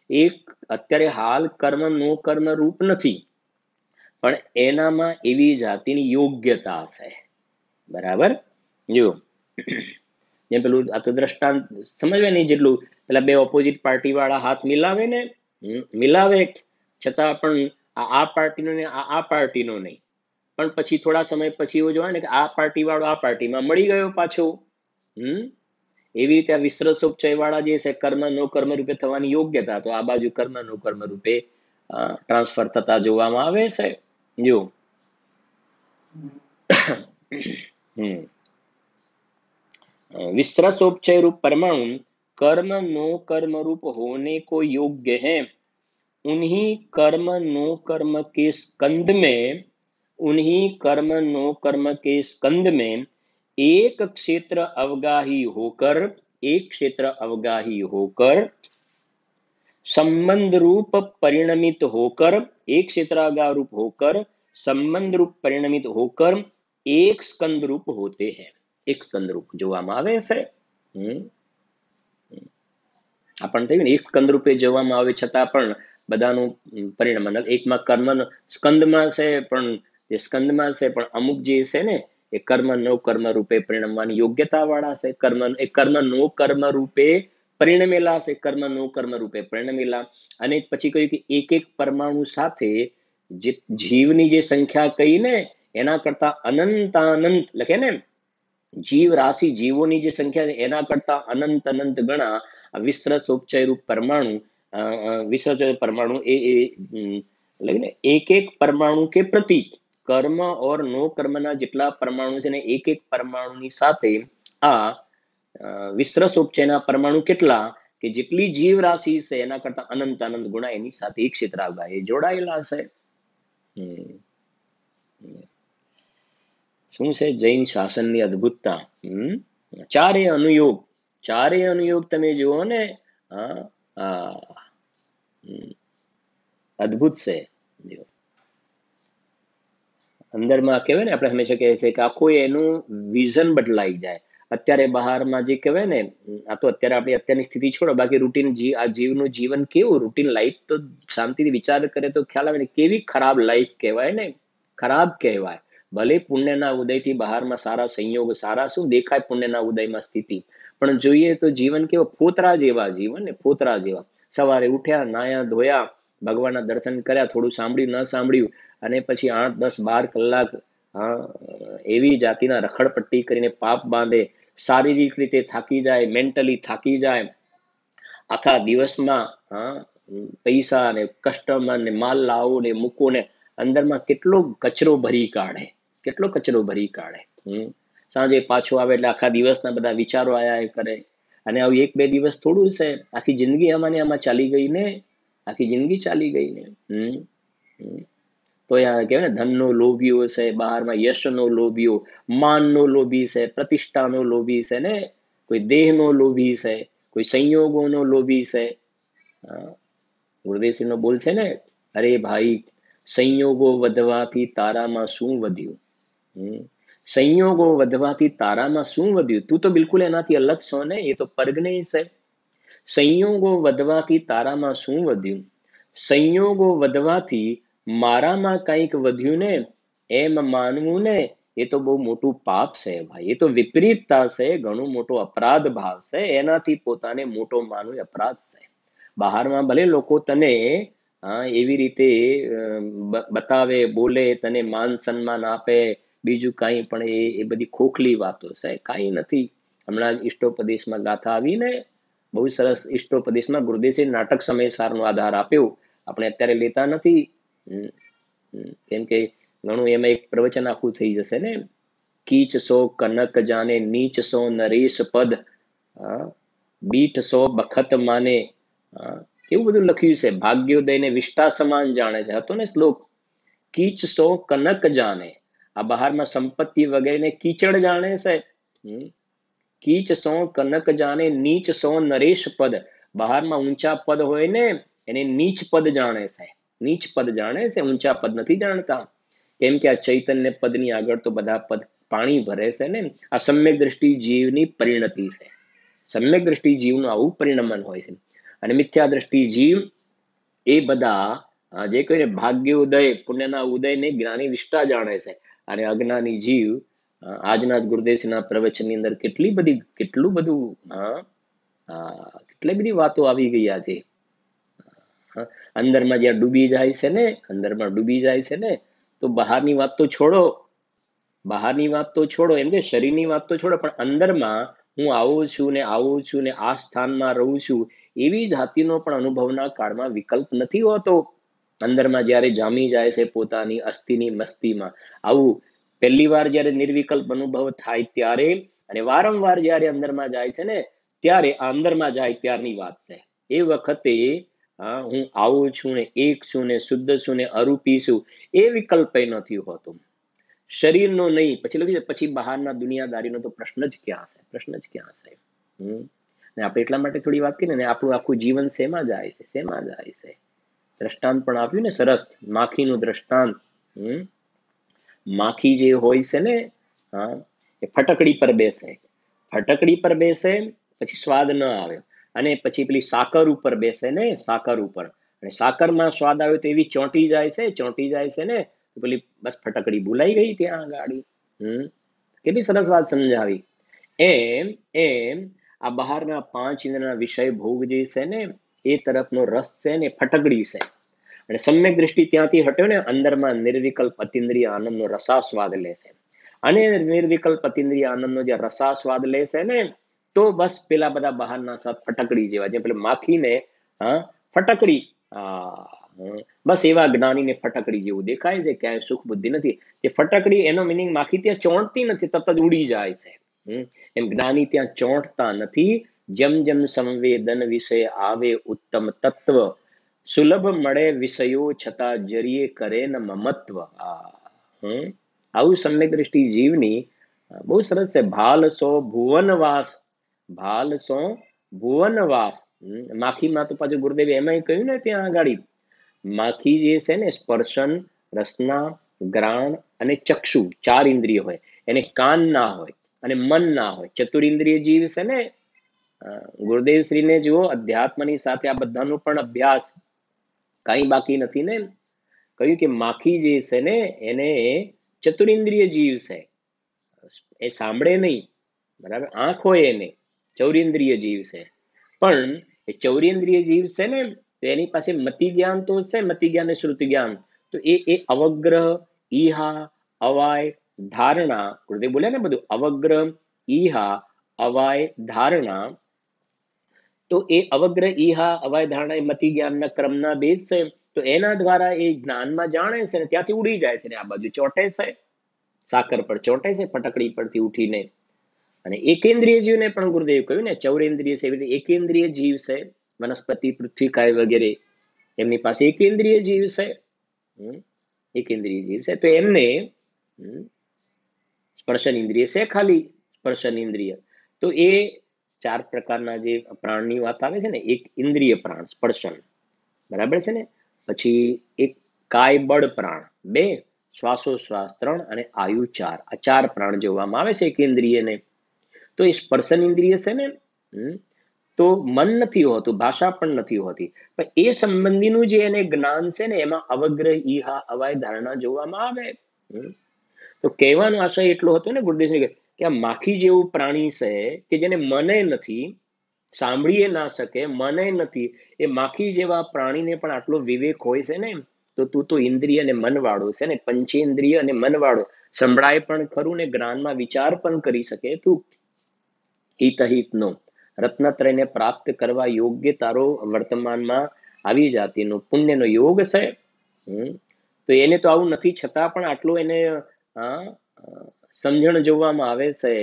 એક અત્યારે હાલ કર્મ નો કર્મ રૂપ નથી, પણ એનામાં એવી જાતિની યોગ્યતા છે, બરાબર. જો જેમ પેલું આ તો દ્રષ્ટાંત સમજવા નહીં જેટલું, પેલા બે ઓપોઝિટ પાર્ટી વાળા હાથ મિલાવે ને, મિલાવે છતાં પણ આ પાર્ટીનો ને આ પાર્ટીનો નહીં, પણ પછી થોડા સમય પછી એવું જોવાય ને કે આ પાર્ટી વાળો આ પાર્ટીમાં મળી ગયો પાછો. એવી રીતે આ વિસ્તરસોપચય વાળા જે છે કર્મ નો કર્મ રૂપે થવાની યોગ્યતા, તો આ બાજુ કર્મ નો કર્મ રૂપે ટ્રાન્સફર થતા જોવામાં આવે છે. જો विस्तरसोपचय रूप परमाणु कर्म नो कर्म रूप होने को योग्य है. उन्हीं कर्म नो कर्म के स्कंद में एक क्षेत्र अवगाही होकर, एक क्षेत्र अवगाही होकर, संबंध रूप परिणमित होकर, एक क्षेत्रागार रूप होकर, संबंध रूप परिणमित होकर एक स्कंद रूप होते हैं। एक स्कंद रूप જોવામાં આવે છે। આપણને થયું ને એક સ્કંદ રૂપે જોવામાં આવે છતાં પણ બધાનું પરિણામ એકમાં કર્મ સ્કંદમાં છે, પણ જે સ્કંદમાં છે પણ અમુક જે છે ને એ કર્મ નો કર્મ રૂપે પરિણમવાની યોગ્યતા વાળા છે। કર્મ નો કર્મ રૂપે પરિણમેલા છે, કર્મ નો કર્મ રૂપે પરિણમેલા। અને પછી કહ્યું કે એક એક પરમાણુ સાથે જે જીવની જે સંખ્યા કહી ને એના કરતા અનંતાનંત લખે ને, જીવ રાશિ જીવોની જે સંખ્યા છે એના કરતા અનંત અનંત ગણા વિસ્તૃત રૂપ પરમાણુ, વિસ્તૃત પરમાણુ એ એક એક પરમાણુ કે પ્રતિ કર્મ और નો કર્મના જેટલા પરમાણુ છે ને એક એક પરમાણુની સાથે આ વિસ્તૃત પરમાણુ કેટલા કે જેટલી જીવ રાશિ છે એના કરતા અનંત અનંત ગુણા એની સાથે એક ક્ષેત્રાવગાહી જોડાયેલા છે। શું છે જૈન શાસનની અદ્ભુતતા? ચારે અનુયોગ, ચારે અનુયોગ તમે જુઓ ને, અદ્ભુત છે। અંદરમાં કહેવાય ને આપણે હંમેશા કહે છે કે આખું એનું વિઝન બદલાઈ જાય। અત્યારે બહારમાં જે કહેવાય ને, આ તો અત્યારે આપણી અત્યારની સ્થિતિ છોડો, બાકી રૂટીન આ જીવનું જીવન કેવું રૂટીન લાઈફ, તો શાંતિથી વિચાર કરે તો ખ્યાલ આવે ને કેવી ખરાબ લાઈફ કહેવાય ને, ખરાબ કહેવાય। ભલે પુણ્યના ઉદયથી બહારમાં સારા સંયોગ, સારા શું દેખાય પુણ્યના ઉદયમાં સ્થિતિ, પણ જોઈએ તો જીવન કેવો ફોતરા જેવા જીવન ને, ફોતરા જેવા। સવારે ઉઠ્યા, નાયા ધોયા, ભગવાનના દર્શન કર્યા, થોડું સાંભળ્યું ન સાંભળ્યું, અને પછી 8, 10, 12 કલાક એવી જાતિના રખડપટ્ટી કરીને પાપ બાંધે, શારીરિક રીતે થાકી જાય, મેન્ટલી થાકી જાય, આખા દિવસમાં પૈસા ને કસ્ટમર ને માલ લાવો ને મૂકો ને અંદરમાં કેટલો કચરો ભરી કાઢે, કેટલો કચરો ભરી કાઢે। સાંજે પાછો આવે એટલે આખા દિવસના બધા વિચારો આયા કરે। અને આવું 1-2 દિવસ થોડું છે, આખી જિંદગી આમાં ચાલી ગઈ ને, આખી જિંદગી ચાલી ગઈ ને। તો કહેવાય ને ધનનો લોભીઓ છે, બહારમાં યશનો લોભીઓ, માનનો લોભી છે, પ્રતિષ્ઠાનો લોભી છે ને, કોઈ દેહનો લોભી છે, કોઈ સંયોગોનો લોભી છે। ગુરુદેવસિંહનો બોલ છે ને, અરે ભાઈ સંયોગો વધવાથી તારામાં શું વધ્યું? સંયોગો વધવાથી તારામાં શું વધ્યું? તું તો બિલકુલ એનાથી અલગ છો ને, એ તો પરગને છે। સંયોગો વધવાથી તારામાં શું વધ્યું? સંયોગો વધવાથી મારામાં કંઈક વધ્યું ને એમ માનવું ને, એ તો બહુ મોટું પાપ છે ભાઈ, એ તો વિપરીતતા છે, ઘણો મોટો અપરાધ ભાવ છે। એનાથી પોતાને મોટો માનવું અપરાધ છે। બહારમાં ભલે લોકો તને એવી રીતે બતાવે, બોલે, તને માન સન્માન આપે, બીજું કાંઈ, પણ એ બધી ખોખલી વાતો છે, કાંઈ નથી। હમણાં ઈષ્ટોપદેશમાં ગાથા આવીને, બહુ સરસ ઈષ્ટોપદેશમાં ગુરુદેવસિંહ નાટક સમયસારનો આધાર આપ્યો, આપણે અત્યારે લેતા નથી, કેમ કે ઘણું એમાં એક પ્રવચન આખું થઈ જશે ને। કીચ સો કનક જાને, નીચ સો નરેશ પદ, બીઠ સો બખત માને, કેવું બધું લખ્યું છે। ભાગ્યોદય ને વિષ્ટા સમાન જાણે છે, હતો ને શ્લોક, કીચ સો કનક જાને, આ બહારમાં સંપત્તિ વગેરે કીચડ જાણે છે। કીચ સો કનક જાને, નીચ સો નરેશ પદ, બહારમાં ઊંચા પદ હોય ને એને નીચ પદ જાણે છે, નીચ પદ જાણે છે, ઊંચા પદ નથી જાણતા। કેમ કે આ ચૈતન્ય પદની આગળ તો બધા પદ પાણી ભરે છે ને। આ સમ્યક દ્રષ્ટિ જીવની પરિણતિ છે, સમ્યક દ્રષ્ટિ જીવનું આવું પરિણમન હોય છે। અને મિથ્યા દ્રષ્ટિ જીવ એ બધા જે કહીને ભાગ્ય ઉદય, પુણ્યના ઉદયને જ્ઞાની વિષ્ટા જાણે છે, અને અજ્ઞાની જીવ આજના જ ગુરુદેવસિંહના પ્રવચનની અંદર કેટલી બધી વાતો આવી ગઈ આજે। અંદરમાં જ્યાં ડૂબી જાય છે ને, અંદરમાં ડૂબી જાય છે ને, તો બહારની વાત તો છોડો, બહારની વાત તો છોડો, એમ કે શરીરની વાત તો છોડો, પણ અંદરમાં હું આવું છું ને આવું છું ને આ સ્થાનમાં રહું છું, એવી જાતિનો પણ અનુભવના કાળમાં વિકલ્પ નથી હોતો। અંદરમાં જ્યારે જામી જાય છે પોતાની અસ્થિની મસ્તીમાં, આવું પહેલી વાર જ્યારે નિર્વિકલ્પ અનુભવ થાય ત્યારે, અને વારંવાર જ્યારે અંદરમાં જાય છે ને ત્યારે, આ અંદરમાં જાય ત્યારની વાત છે। એ વખતે હું આવું છું ને એક છું ને શુદ્ધ છું ને અરૂપી છું, એ વિકલ્પ નથી હોતો। શરીરનો નહીં, પછી લખ્યું છે પછી બહારના દુનિયાદારીનો તો પ્રશ્ન જ ક્યાં છે, પ્રશ્ન જ ક્યાં છે. ને આપણે એટલા માટે થોડી વાત કરી ને, આપણું આખું જીવન શેમાં જાય છે, શેમાં જાય છે. દ્રષ્ટાંત પણ આપ્યું ને સરસ, માખીનું દ્રષ્ટાંત. માખી જે હોય છે ને, હા, એ ફટકડી પર બેસે, ફટકડી પર બેસે પછી સ્વાદ ન આવે, અને પછી પેલી સાકર ઉપર બેસે ને, સાકર ઉપર, અને સાકરમાં સ્વાદ આવે તો એવી ચોંટી જાય છે, ચોંટી જાય છે ને, તો પેલી બસ ફટકડી ભૂલાઈ ગઈ ત્યાં ગાડી. કેટલી સરસ વાત સમજાવી. એમ એમ આ બહારના પાંચ ઇન્દ્રના વિષય ભોગ જે છે ને, એ તરફનો રસ છે ને ફટકડી છે. અને સમ્યક દ્રષ્ટિ ત્યાંથી હટ્યો ને, અંદરમાં નિર્વિકલ્પ અતિન્દ્રિય આનંદનો રસાસ્વાદ લે છે. અને નિર્વિકલ્પ અતિન્દ્રિય આનંદનો જે રસાસ્વાદ લે છે ને, તો બસ પેલા બધા બહારના સાથ ફટકડી જેવા, જે પેલા માખીને ફટકડી, બસ એવા જ્ઞાનીને ફટકડી જેવું દેખાય છે, ક્યાંય સુખ બુદ્ધિ નથી. એ ફટકડી એનો મિનિંગ માખી ત્યાં ચોંટતી નથી, તરત જ ઉડી જાય છે. એમ જ્ઞાની ત્યાં ચોંટતા નથી. જેમ જેમ સંવેદન વિશે આવે ઉત્તમ તત્વ, સુલભ મળે વિષયો છતાં જરીએ કરે ન મમત્વ. આવું સમ્યક દ્રષ્ટિ જીવની બહુ સરસ છે. ભાલ સો ભુવનવાસ, ભાલ સો ભુવનવાસ. માખીમાં તો પાછું ગુરુદેવે એમાંય કહ્યું ને ત્યાં આગળ, માખી જે છે ને સ્પર્શન, રસના, ગ્રાણ અને ચક્ષુ ચાર ઇન્દ્રિય હોય, એને કાન ના હોય અને મન ના હોય. ચતુરિન્દ્રિય જીવ છે ને, ગુરુદેવ શ્રીને જુઓ, અધ્યાત્મની સાથે આ બધાનો પણ અભ્યાસ, કઈ બાકી નથી ને. કહ્યું કે માખી જે છે ને એને ચતુરિન્દ્રિય જીવ છે, એ સાંભળે નહીં, બરાબર, આંખ હોય એને, ચૌરેન્દ્રિય જીવ છે. પણ એ ચૌરેન્દ્રિય જીવ છે ને, તો એની પાસે મતિ જ્ઞાન તો છે, મતિ જ્ઞાન અને શ્રુતિ જ્ઞાન, તો એ અવગ્રહ, ઈહા, અવાય, ધારણા, ગુરુદેવ બોલ્યા ને બધું, અવગ્રહ, ઈહા, અવાય, ધારણા, તો એ અવગ્રહ, ઈહા, અવાય, ધારણા એ મતિ જ્ઞાનના ક્રમના બેઝ છે. તો એના દ્વારા એ જ્ઞાનમાં જાણે છે ને ત્યાંથી ઉડી જાય છે ને આ બાજુ ચોંટે છે, સાકર પર ચોંટે છે ફટકડી પરથી ઉઠીને. અને એકેન્દ્રિય જીવને પણ ગુરુદેવ કહ્યું ને, ચૌરેન્દ્રિય છે એવી રીતે એકેન્દ્રિય જીવ છે, વનસ્પતિ, પૃથ્વી, કાય વગેરે, એમની પાસે એકેન્દ્રિય જીવ છે. એકેન્દ્રિય જીવ છે તો એમને સ્પર્શન ઇન્દ્રિય છે, ખાલી સ્પર્શન ઇન્દ્રિય. તો એ ચાર પ્રકારના જે પ્રાણની વાત આવે છે ને, એક ઇન્દ્રિય પ્રાણ સ્પર્શન, બરાબર છે ને, પછી એક કાય બળ પ્રાણ બે, શ્વાસોશ્વાસ ત્રણ, અને આયુ ચાર, આ ચાર પ્રાણ જોવામાં આવે છે કેન્દ્રીયને. તો એ સ્પર્શન ઇન્દ્રિય છે ને, તો મન નથી હોતું, ભાષા પણ નથી હોતી, પણ એ સંબંધીનું જે એને જ્ઞાન છે ને, એમાં અવગ્રહ, ઈહા, અવાય, ધારણા જોવામાં આવે. તો કહેવાનો આશય એટલો હતો ને ગુરુદેવ કે આ માખી જેવું પ્રાણી છે કે જેને મને નથી, સાંભળીએ ના શકે, મને નથી, એ માખી જેવા પ્રાણીને પણ આટલો વિવેક હોય છે ને, તો તું તો ઇન્દ્રિય અને મનવાળો છે ને, પંચેન્દ્રિય અને મનવાળો, સંભળાય પણ ખરું ને જ્ઞાનમાં વિચાર પણ કરી શકે તું. હિતહિતનો રત્નત્રયને પ્રાપ્ત કરવા યોગ્ય તારો વર્તમાનમાં આવી જાતિનો પુણ્યનો યોગ છે. તો એને તો આવું નથી, છતાં પણ આટલું એને સમજણ જોવામાં આવે છે,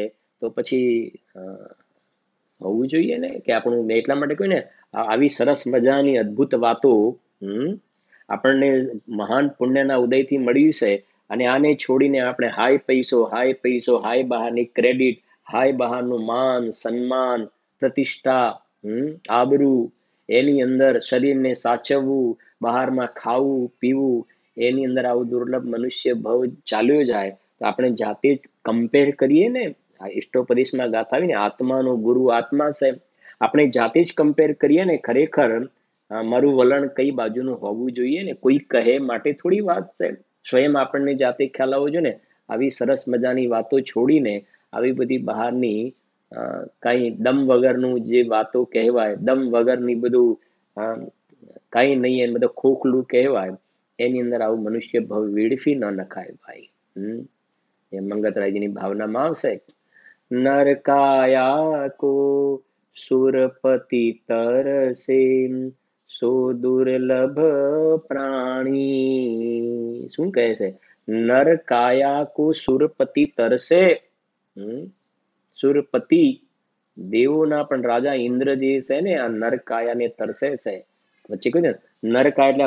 તો પછી હોવું જોઈએ ને કે આપણું. મેં એટલા માટે કહ્યું ને, આવી સરસ મજાની અદ્ભુત વાતો આપણને મહાન પુણ્યના ઉદયથી મળ્યું છે. અને આને છોડીને આપણે હાય પૈસો, હાય પૈસો, હાય બહારની ક્રેડિટ, હાય બહારનું માન સન્માન, પ્રતિષ્ઠા, આબરૂ, એની અંદર શરીરને સાચવવું, બહારમાં ખાવું પીવું, એની અંદર આવું દુર્લભ મનુષ્ય ભાવ ચાલ્યો જાય, તો આપણે જાતે જ કમ્પેર કરીએ ને. આ ઇષ્ટોપદેશમાં ગાથા આવી ને, આત્માનો ગુરુ આત્મા છે, આપણે જાતે જ કમ્પેર કરીએ ને, ખરેખર મારું વલણ કઈ બાજુનું હોવું જોઈએ ને, કોઈ કહે માટે થોડી વાત છે, સ્વયં આપણને જાતે ખ્યાલ આવવો જોઈએ ને. આવી સરસ મજાની વાતો છોડીને આવી બધી બહારની કઈ દમ વગરનું જે વાતો કહેવાય, દમ વગરની બધું કઈ નહીં, એને બધું ખોખલું કહેવાય, એની અંદર આવું મનુષ્ય ભાવ વેડફી ન નખાય ભાઈ. એ મંગતરાયજીની ભાવનામાં આવશે, નરકાયા કો સુરપતિ તરસે, સો દુર્લભ પ્રાણી. શું કહે છે? નરકાયા કો સુરપતિ તરસે. સુરપતિ, દેવોના પણ રાજા ઇન્દ્ર જે છે ને, આ નરકાયાને તરસે છે. વચ્ચે કહ્યું ને, નરકાય એટલે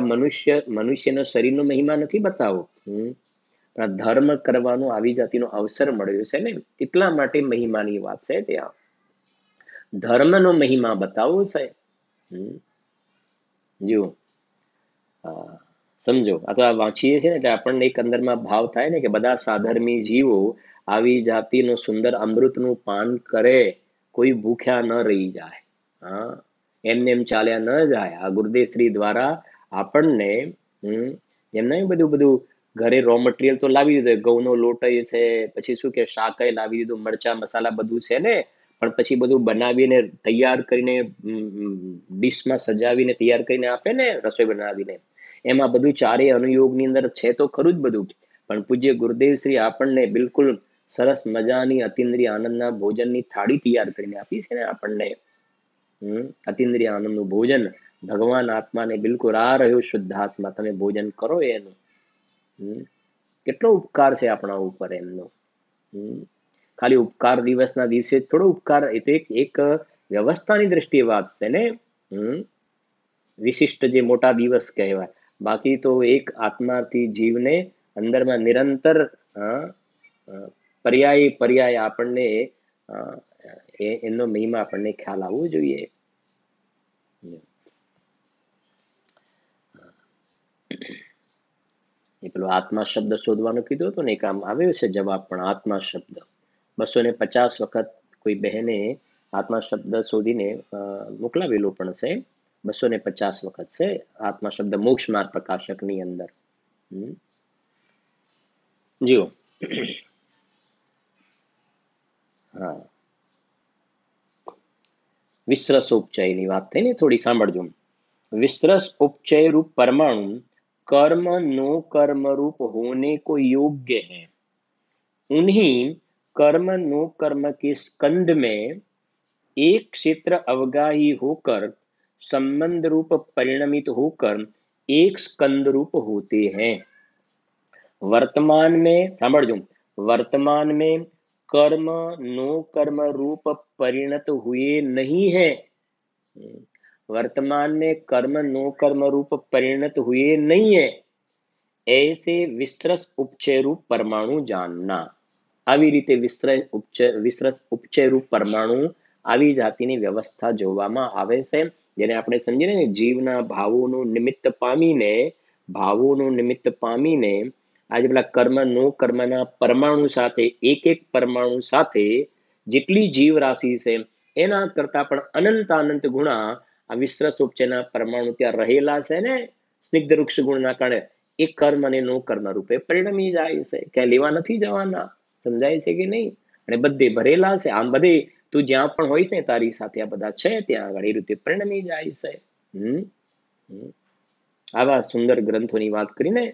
મનુષ્યનો શરીરનો મહિમા નથી બતાવો, પણ આ ધર્મ કરવાનો આવી જાતિનો અવસર મળ્યો છે ને, એટલા માટે મહિમાની વાત છે. ત્યાં ધર્મનો મહિમા બતાવવો છે. જો સમજો, આ તો આ વાંચીએ છીએ ને એટલે આપણને એક અંદરમાં ભાવ થાય ને કે બધા સાધર્મી જીવો આવી જાતિનું સુંદર અમૃતનું પાન કરે, કોઈ ભૂખ્યા ન રહી જાય. હા, એમને એમ ચાલ્યા ન જાય. આ ગુરુદેવ શ્રી દ્વારા આપણને એમને બધું બધું ઘરે રો મટીરિયલ તો લાવી દીધું, ઘઉંનો લોટ છે, પછી શું કે શાક લાવી દીધું, મરચા મસાલા બધું છે ને, પણ પછી બધું બનાવીને તૈયાર કરીને ડીશમાં સજાવીને તૈયાર કરીને આપે ને, રસોઈ બનાવીને, એમાં બધું ચારે અનુયોગની અંદર છે તો ખરું જ બધું. પણ પૂજ્ય ગુરુદેવ શ્રી આપણને બિલકુલ સરસ મજાની અતિન્દ્રિય આનંદના ભોજનની થાળી તૈયાર કરીને આપી છે ને આપણને. અતિન્દ્રિય આનંદનું ભોજન, ભગવાન આત્માને બિલકુલ આ રહ્યો શુદ્ધ આત્મા, તમે ભોજન કરો એનું. કેટલો ઉપકાર છે આપણા ઉપર એમનો. ખાલી ઉપકાર દિવસના દિવસે થોડો ઉપકાર, એ તો એક વ્યવસ્થાની દ્રષ્ટિએ વાત છે ને. વિશિષ્ટ જે મોટા દિવસ કહેવાય, બાકી તો એક આત્માથી જીવને અંદરમાં નિરંતર પર્યાય પર્યાય આપણને એમનો મહિમા આપણને ખ્યાલ આવવો જોઈએ. એ પેલો આત્મા શબ્દ શોધવાનું કીધું હતું ને, એક આમ આવ્યો છે જવાબ પણ, આત્મા શબ્દ 250 વખત કોઈ બહેને આત્મા શબ્દ શોધીને મોકલાવેલો પણ છે. 250 વખત છે આત્મા શબ્દ મોક્ષ માર્ગ પ્રકાશકની અંદર. જીઓ. હા, વિસ્રસ ઉપચયની વાત થઈ ને થોડી, સાંભળજો. विसरस उपचय रूप परमाणु कर्म नो कर्म रूप होने को योग्य है। उन्हीं कर्म नो कर्म के स्कंद में एक क्षेत्र अवगाही होकर संबंध रूप परिणमित होकर एक स्कंद रूप होते हैं। वर्तमान में समझो, वर्तमान में कर्म नो कर्म रूप परिणत हुए नहीं है। वर्तमान में कर्म नो कर्म रूप परिणत हुए नहीं है, ऐसे विस्त्रस उपचय रूप परमाणु जानना. આવી રીતે વિસ્તૃત ઉપચય રૂપ પરમાણુ આવી જાતિની વ્યવસ્થા જોવામાં આવે છે, જેને આપણે સમજીએ ને જીવના ભાવોનું નિમિત્ત પામીને આજે પેલા કર્મ નો કર્મના પરમાણુ સાથે, એક એક પરમાણુ સાથે જેટલી જીવ રાશિ છે એના કરતા પણ અનંત ગુણા આ વિસ્તૃત ઉપચયના પરમાણુ ત્યાં રહેલા છે ને, સ્નિગ્ધ વૃક્ષ ગુણના કારણે એ કર્મ અને નો કર્મ રૂપે પરિણમી જાય છે, ક્યાં લેવા નથી જવાના. સમજાય છે કે નહીં? અને બધે ભરેલા છે. આમ બધે તું જ્યાં પણ હોય છે તારી સાથે આ બધા છે, ત્યાં આગળ એ રીતે પરિણમી જાય છે. આવા સુંદર ગ્રંથોની વાત કરીને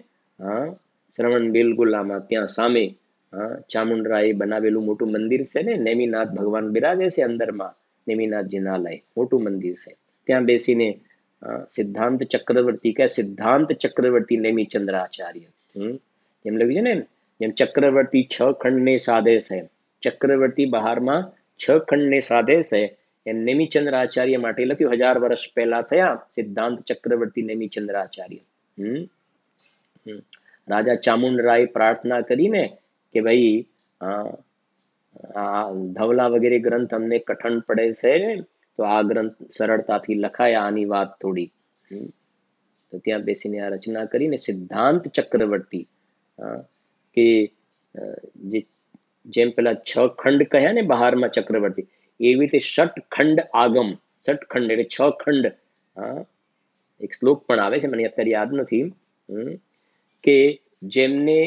શ્રવણ બેલગોલામાં ત્યાં સામે ચામુંડરાએ બનાવેલું મોટું મંદિર છે ને, નેમિનાથ ભગવાન બિરાજે છે અંદરમાં, નેમિનાથ જિનાલય મોટું મંદિર છે. ત્યાં બેસીને સિદ્ધાંત ચક્રવર્તી કે સિદ્ધાંત ચક્રવર્તી નેમિચંદ્રાચાર્ય એમ લખ્યું છે ને, જેમ ચક્રવર્તી 6 ખંડને સાધે છે, ચક્રવર્તી બહારમાં 6 ખંડને સાધે છે, એમ નેમિચંદ્રાચાર્ય માટે લખ્યું 1000 વર્ષ પહેલા થયા સિદ્ધાંત ચક્રવર્તી નેમિચંદ્રાચાર્ય. રાજા ચામુંડરાય પ્રાર્થના કરીને કે ભાઈ આ ધવલા વગેરે ગ્રંથ અમને કઠણ પડે છે, તો આ ગ્રંથ સરળતાથી લખાય, આની વાત થોડી. તો ત્યાં બેસીને આ રચના કરીને સિદ્ધાંત ચક્રવર્તી કે જેમ પેલા 6 ખંડ કહ્યા ને બહારમાં ચક્રવર્તી, એવી રીતે ષટખંડ આગમ, ષટખંડ એટલે 6 ખંડ. એક શ્લોક પણ આવે છે, મને અત્યારે યાદ નથી, કે જેમને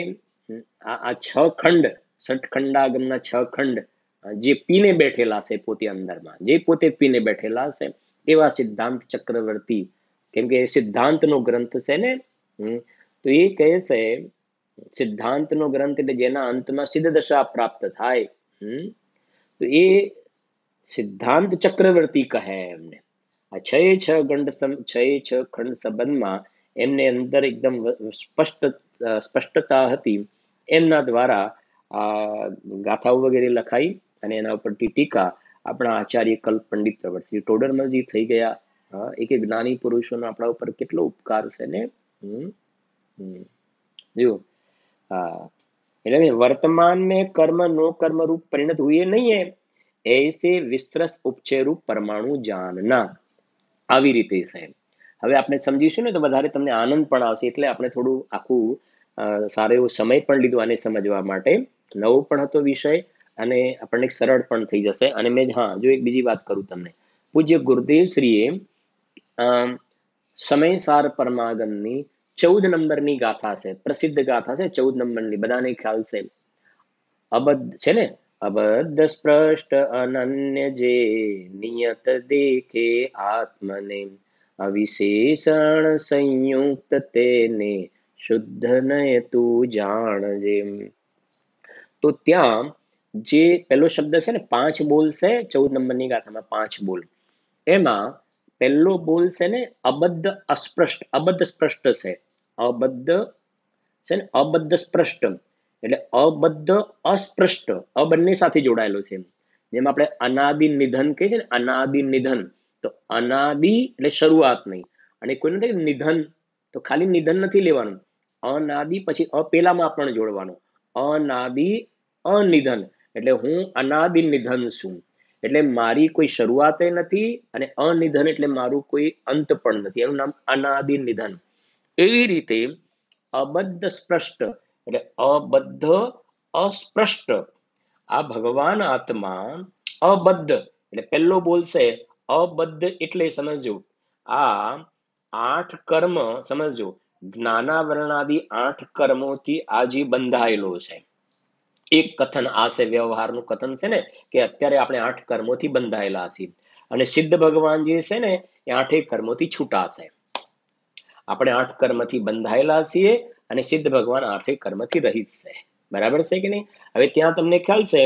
આ 6 ખંડ, ષટખંડાગમના 6 ખંડ જે પીને બેઠેલા છે પોતે અંદરમાં, જે પોતે પીને બેઠેલા છે એવા સિદ્ધાંત ચક્રવર્તી, કેમ કે સિદ્ધાંતનો ગ્રંથ છે ને, તો એ કહે છે સિદ્ધાંતનો ગ્રંથ એટલે જેના અંતમાં સિદ્ધ દશા પ્રાપ્ત થાય, તો એ સિદ્ધાંત ચક્રવર્તી કહે એમને. આ 6 ખંડ સંબંધમાં એમને અંદર એકદમ સ્પષ્ટતા હતી, એમના દ્વારા આ ગાથાઓ વગેરે લખાઈ અને એના ઉપરથી ટીકા આપણા આચાર્ય કલ્પ પંડિત પ્રવર્તસિંહ ટોડરમલજી થઈ ગયા. એક જ્ઞાની પુરુષોનો આપણા ઉપર કેટલો ઉપકાર છે ને. જો એટલે वर्तमान में कर्म नो कर्म रूप परिणत हुए नहीं है, ऐसे विस्तृत उपचय रूप परमाणु जानना. આવી રીતે છે. હવે આપણે સમજીશું ને તો વધારે તમને આનંદ પણ આવશે, એટલે આપણે થોડું આખું સારો એવો સમય પણ લીધો આને સમજવા માટે. નવો પણ હતો વિષય અને આપણને સરળ પણ થઈ જશે. અને મેં હા જો એક બીજી વાત કરું તમને, પૂજ્ય ગુરુદેવ શ્રીએ સમયસાર પરમાગમની 14 નંબરની ગાથા છે, પ્રસિદ્ધ ગાથા છે, 14 નંબરની, બધાને ખ્યાલ છે. અબદ્ધ છે ને, અબદ્ધ સ્પષ્ટ અનન્ય જે નિયત દેખે આત્મને, અવિશેષણ સંયુક્ત તેને શુદ્ધ નય તું જાણજે. તો ત્યાં જે પહેલો શબ્દ છે ને, 5 બોલ છે 14 નંબરની ગાથામાં, 5 બોલ. એમાં પહેલો બોલ છે ને અબદ્ધ અસ્પષ્ટ, અબદ્ધ સ્પષ્ટ છે, અબદ્ધ છે ને અબદ્ધ સ્પષ્ટ, એટલે અબદ્ધ અસ્પષ્ટ, અ બંને સાથે જોડાયેલો છે. જેમ આપણે અનાદિ નિધન કહે છે ને, અનાદિ નિધન, તો અનાદિ એટલે શરૂઆત નહીં, અને કોઈ નથી નિધન તો ખાલી નિધન નથી લેવાનું, અનાદિ પછી અ પેલામાં પણ જોડવાનું, અનાદિ અનિધન, એટલે હું અનાદિ નિધન છું, એટલે મારી કોઈ શરૂઆત નથી, અને અનિધન એટલે મારું કોઈ અંત પણ નથી, એનું નામ અનાદિ નિધન. એવી રીતે અબદ્ધ સ્પષ્ટ એટલે અબદ્ધ અસ્પષ્ટ, આ ભગવાન આત્મા અબદ્ધ એટલે પહેલો બોલશે અબદ્ધ, એટલે સમજો આ 8 કર્મ, સમજો જ્ઞાનાવરણાદિ 8 કર્મોથી આ જીવ બંધાયેલો છે. એક કથન આ છે, વ્યવહારનું કથન છે ને, કે અત્યારે આપણે 8 કર્મોથી બંધાયેલા છીએ, અને સિદ્ધ ભગવાન જે છે ને એ 8 કર્મોથી છૂટા છે. આપણે 8 કર્મથી બંધાયેલા છીએ, અને સિદ્ધ ભગવાન 8 કર્મથી રહિત છે. બરાબર છે કે નહીં? હવે ત્યાં તમને ખ્યાલ છે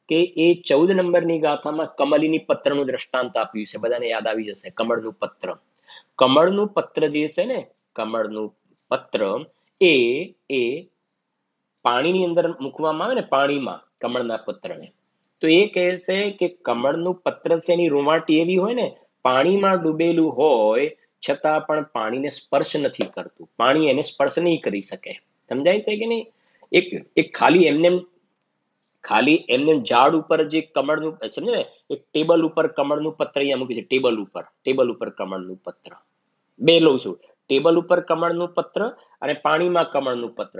કે એ 14 નંબરની ગાથામાં કમલિની પત્રનું દ્રષ્ટાંત આપ્યું છે, બધાને યાદ આવી જશે. કમળનું પત્ર, કમળનું પત્ર જે છે ને, કમળનું પત્ર એ એ પાણીની અંદર મૂકવામાં આવે ને, પાણીમાં કમળના પત્રને, તો એ કહે છે કે કમળનું પત્ર છે એની રૂંવાટી એવી હોય ને, પાણીમાં ડૂબેલું હોય છતાં પણ પાણીને સ્પર્શ નથી કરતું, પાણી એને સ્પર્શ નહીં કરી શકે. સમજાય છે કે નહીં? એક એક ખાલી એમને ઝાડ ઉપર જે કમળનું, સમજે ને, એક ટેબલ ઉપર કમળનું પત્ર અહીંયા મૂકી છે, ટેબલ ઉપર કમળનું પત્ર, બે લઉં છું, ટેબલ ઉપર કમળનું પત્ર અને પાણીમાં કમળનું પત્ર.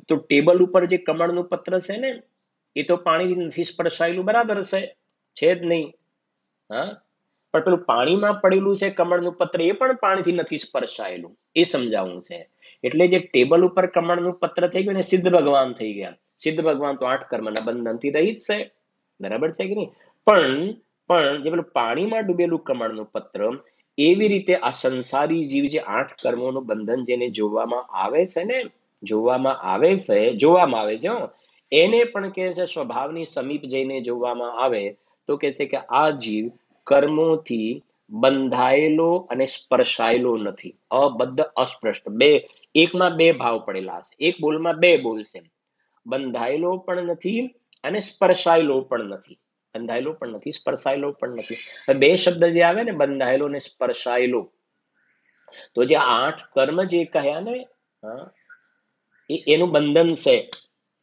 તો ટેબલ ઉપર જે કમળનું પત્ર છે ને, એ તો પાણીથી નથી સ્પર્શાયેલું, બરાબર છે જ નહીં. હા, પણ પેલું પાણીમાં પડેલું છે કમળનું પત્ર, એ પણ પાણીથી નથી સ્પર્શાયેલું, એ સમજાવવું છે. એટલે જે ટેબલ ઉપર કમળનું પત્ર થઈ ગયું ને, સિદ્ધ ભગવાન થઈ ગયા. સિદ્ધ ભગવાન તો 8 કર્મના બંધનથી રહિત છે. બરાબર છે કે નહીં? પણ જે પેલું પાણીમાં ડૂબેલું કમળનું પત્ર, એવી રીતે આ સંસારી જીવ જે 8 કર્મોનું બંધન જેને જોવામાં આવે છે ને, જોવામાં આવે છે, એને પણ કહે છે સ્વભાવની સમીપ જઈને જોવામાં આવે તો કહે છે કે આ જીવ કર્મોથી બંધાયેલો અને સ્પર્શાયેલો નથી, અબદ્ધ અસ્પૃષ્ટ, બે, એકમાં બે ભાવ પડેલા છે, એક બોલમાં બે બોલ છે, બંધાયેલો પણ નથી અને સ્પર્શાયેલો પણ નથી, બંધાયેલો પણ નથી, સ્પર્શાયેલો પણ નથી. બે શબ્દ જે આવે ને, બંધાયેલો ને સ્પર્શાયેલો, તો જે 8 કર્મ જે કહ્યા ને, એનું બંધન છે.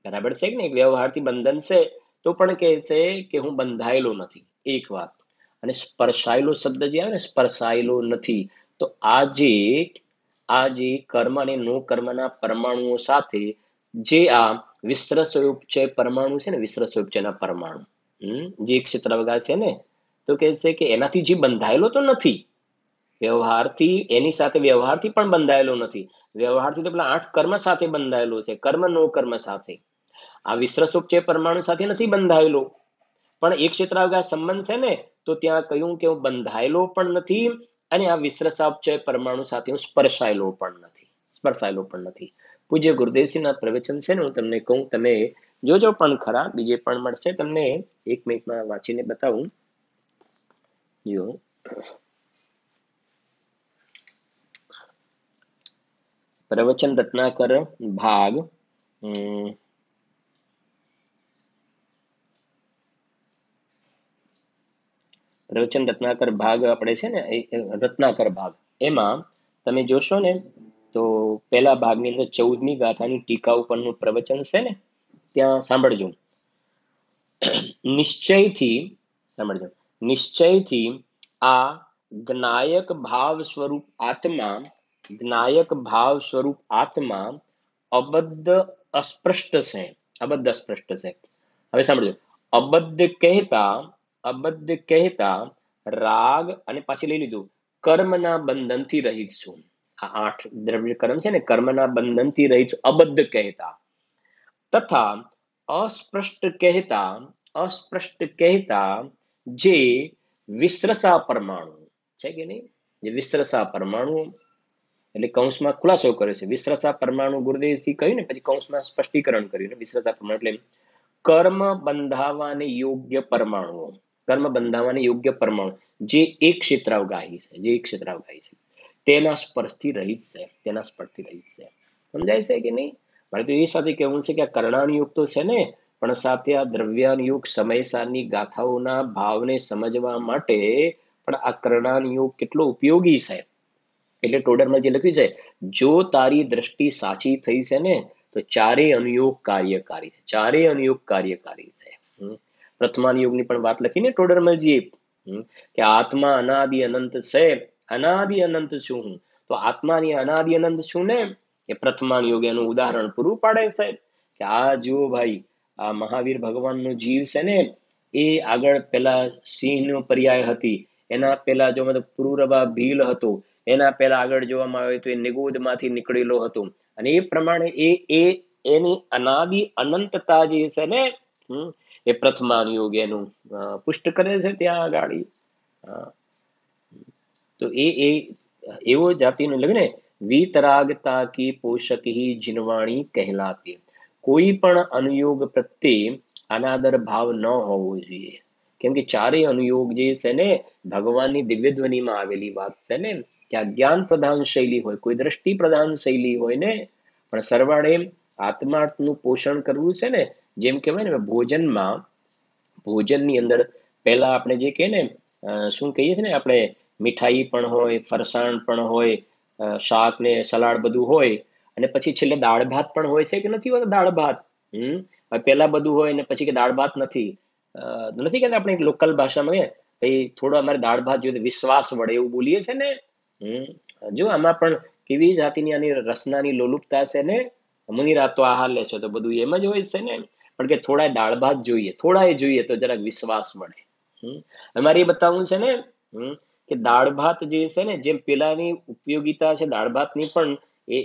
બરાબર છે કે નહીં? વ્યવહારથી બંધન છે, તો પણ કહે છે કે હું બંધાયેલો નથી, એક વાત. અને સ્પર્શાયેલો શબ્દ જે આવે ને, સ્પર્શાયેલો નથી, તો આ જે કર્મ અને નો કર્મના પરમાણુઓ સાથે જે આ વિસ્તર સ્વરૂપચય પરમાણુ છે ને, વિસ્તર સ્વરૂપચયના પરમાણુ, જે ક્ષેત્રવગા છે ને, તો કહે છે કે એનાથી જે બંધાયેલો તો નથી, વ્યવહારથી એની સાથે વ્યવહારથી પણ બંધાયેલો નથી, વ્યવહારથી તો પેલા 8 કર્મ સાથે બંધાયેલો છે, કર્મ નો કર્મ સાથે. આ વિસ્તૃતોપચય પરમાણુ સાથે નથી બંધાયેલો, પણ એક ક્ષેત્રાવગા સંબંધ છે ને, તો ત્યાં કહ્યું કે હું બંધાયેલો પણ નથી, અને આ વિસ્તૃતોપચય પરમાણુ સાથે હું સ્પર્શાયેલો પણ નથી. પૂજ્ય ગુરુદેવસિંહના પ્રવચન છે ને, હું તમને કહું, તમે જોજો પણ ખરા, બીજે પણ મળશે તમને, 1 મિનિટમાં વાંચીને બતાવું. જો પ્રવચન રત્નાકર ભાગ પ્રવચન રત્નાકર ભાગ આપણે છે ને, રત્નાકર ભાગ, એમાં તમે જોશો ને તો પહેલા ભાગની અંદર 14મી ગાથાની ટીકા ઉપરનું પ્રવચન છે ને, ત્યાં સાંભળજો, નિશ્ચયથી સાંભળજો, નિશ્ચયથી આ જ્ઞાયક ભાવ સ્વરૂપ આત્મા, જ્ઞાયક ભાવ સ્વરૂપ આત્મા અબદ્ધ અસ્પષ્ટ છે, અબદ્ધ અસ્પષ્ટ છે. હવે સાંભળજો, અબદ્ધ કહેતા રાગ અને પાછી લઈ લીધું કર્મના બંધનથી રહિત છું. આ 8 દ્રવ્ય કર્મ છે ને, કર્મના બંધનથી રહિત છું, અબદ્ધ કહેતા. તથા અસ્પષ્ટ કહેતા જે વિસ્રસા પરમાણુ છે કે નહીં, જે વિસ્રસા પરમાણુ એટલે કૌંસમાં ખુલાસો કર્યો છે. વિસ્રસા પરમાણુ ગુરુદેવજી કહ્યું ને, પછી કૌંસમાં સ્પષ્ટીકરણ કર્યું. વિસ્રસા પરમાણુ એટલે કર્મ બંધાવાને યોગ્ય પરમાણુઓ, કર્મ બંધાવાને યોગ્ય પરમાણુ જે એક ક્ષેત્રાવગાહી છે, જે એક ક્ષેત્રાવગાહી છે, તેના સ્પર્શથી રહિત છે, તેના સ્પર્શથી રહિત છે. સમજાય છે કે નહીં? મારે તો એ સાથે કહેવું છે કે આ કર્ણાનુયોગ તો છે ને, પણ સાથે આ દ્રવ્યાનુયોગ સમયસારની ગાથાઓના ભાવને સમજવા માટે પણ આ કર્ણાનુયોગ કેટલો ઉપયોગી છે. એટલે ટોડરમાં જે લખ્યું છે, જો તારી દ્રષ્ટિ સાચી થઈ છે ને તો ચારેય અનુયોગ કાર્યકારી છે, ચારેય અનુયોગ કાર્યકારી છે. પ્રથમાનુયોગની પણ વાત લખીને ટોડરમલજીએ કે આત્મા અનાદિ અનંત છે, અનાદિ અનંત છું હું. તો આત્માની અનાદિ અનંત છું ને એ પ્રથમાનુયોગ એનું ઉદાહરણ પૂરું પાડે છે કે આ જુઓ ભાઈ, આ મહાવીર ભગવાનનો જીવ છે ને, એ આગળ પેલા સિંહનો પર્યાય હતી, એના પેલા જો મતલબ પુરુરવા ભીલ હતો, એના પહેલા આગળ જોવામાં આવે તો એ નિગોદમાંથી નીકળેલો હતો. અને એ પ્રમાણે એની અનાદિ અનંતતા જે છે ને, એ પ્રથમાનુયોગ એનું પુષ્ટ કરે છે ત્યાં આગળ. તો એ એવો જાતિનું લગ્ન વિતરાગતા કી પોષક હી જીનવાણી કહેલાતી. કોઈ પણ અનુયોગ પ્રત્યે અનાદર ભાવ ન હોવો જોઈએ. કેમ કે ચારેય અનુયોગ જે છે ને ભગવાનની દિવ્ય ધ્વનિમાં આવેલી વાત છે ને, કે આ જ્ઞાન પ્રધાન શૈલી હોય, કોઈ દ્રષ્ટિ પ્રધાન શૈલી હોય ને, પણ સરવાળે આત્માર્થનું પોષણ કરવું છે ને, જેમ કહેવાય ને ભોજનમાં, ભોજનની અંદર પહેલા આપણે જે કહે ને, શું કહીએ છીએ ને આપણે, મીઠાઈ પણ હોય, ફરસાણ પણ હોય, શાક ને સલાડ બધું હોય, અને પછી છેલ્લે દાળ ભાત પણ હોય છે કે નથી હોતા દાળ ભાત? પહેલા બધું હોય ને પછી કે દાળ ભાત નથી. નથી કહેતા આપણે લોકલ ભાષામાં ભાઈ થોડો અમારે દાળ ભાત જોઈએ, વિશ્વાસ વડે એવું બોલીએ છે ને. જો આમાં પણ કેવી જાતિની આની રસનાની લોલુપતા છે ને, મુનિરાત તો આહાર લે છે તો બધું એમ જ હોય છે ને, પણ કે થોડા દાળ ભાત જોઈએ, થોડા એ જોઈએ તો જરાક વિશ્વાસ મળે. અમારે એ બતાવવું છે ને કે દાળ ભાત જે છે ને, જેમ પેલાની ઉપયોગિતા છે દાળ ભાતની પણ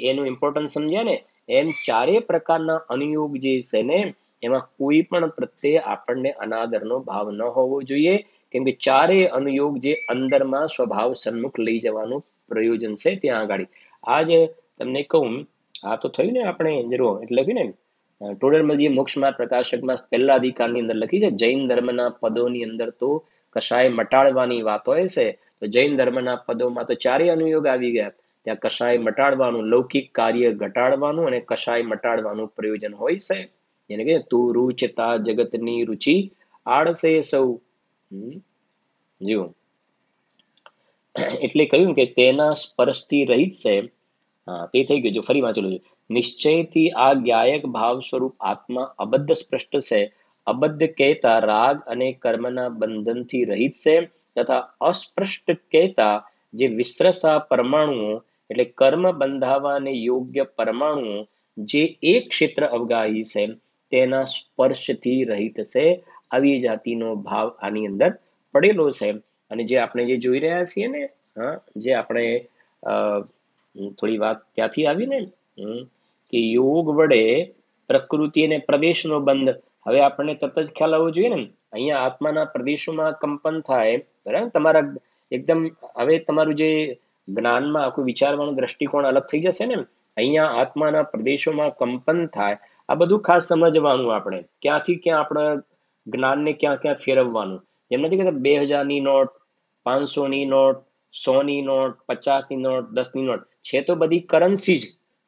એનું ઇમ્પોર્ટન્સ સમજ્યા ને, એમ ચારેય પ્રકારના અનુયોગ જે છે ને એમાં કોઈ પણ પ્રત્યે આપણને અનાદરનો ભાવ ન હોવો જોઈએ. કેમ કે ચારેય અનુયોગ જે અંદરમાં સ્વભાવ સન્મુખ લઈ જવાનું પ્રયોજન છે ત્યાં આગળ. આ જે તમને કહું, આ તો થયું ને આપણે જરૂર એટલે કે ને ટોડરમલજી મોક્ષમાર્ગ પ્રકાશકમાં પહેલા અધિકારની અંદર લખી છે, જૈન ધર્મના પદોની અંદર તો કશાય મટાડવાની વાત હોય છે, તો જૈન ધર્મના પદોમાં તો ચારેય અનુયોગ આવી ગયા. ત્યાં કશાય મટાડવાનું, લૌકિક કાર્ય ઘટાડવાનું અને કશાય મટાડવાનું પ્રયોજન હોય છે. જેને કે તું રૂચતા જગતની રુચિ આળસે સૌ. જો એટલે કહ્યું કે તેના સ્પર્શથી રહિત છે. હા, તે થઈ ગયું. જો ફરી વાંચેલું છે, નિશ્ચયથી આ જ્ઞાયક ભાવ સ્વરૂપ આત્મા અબદ્ધ સ્પષ્ટ છે, અબદ્ધ કહેતા રાગ અને કર્મના બંધનથી રહિત છે, તથા અસ્પષ્ટ કહેતા જે વિસ્રસા પરમાણુઓ એટલે કર્મ બંધાવાને યોગ્ય પરમાણુઓ જે એક ક્ષેત્ર અવગાહી છે તેના સ્પર્શથી રહિત છે. આવી જાતિનો ભાવ આની અંદર પડેલો છે. અને જે આપણે જે જોઈ રહ્યા છીએ ને, જે આપણે થોડી વાત ત્યાંથી આવી ને કે યોગ વડે પ્રકૃતિ અને પ્રદેશનો બંધ. હવે આપણને તરત જ ખ્યાલ આવવો જોઈએ ને, અહીંયા આત્માના પ્રદેશોમાં કંપન થાય, બરાબર? તમારા એકદમ હવે તમારું જે જ્ઞાનમાં આખું વિચારવાનો દ્રષ્ટિકોણ અલગ થઈ જશે ને. અહીંયા આત્માના પ્રદેશોમાં કંપન થાય, આ બધું ખાસ સમજવાનું. આપણે ક્યાંથી ક્યાં આપણા જ્ઞાનને ક્યાં ક્યાં ફેરવવાનું. એમ નથી કહેતા 2000ની નોટ, 500ની નોટ, 100ની નોટ, 50ની નોટ, 10ની નોટ છે તો બધી કરન્સી જ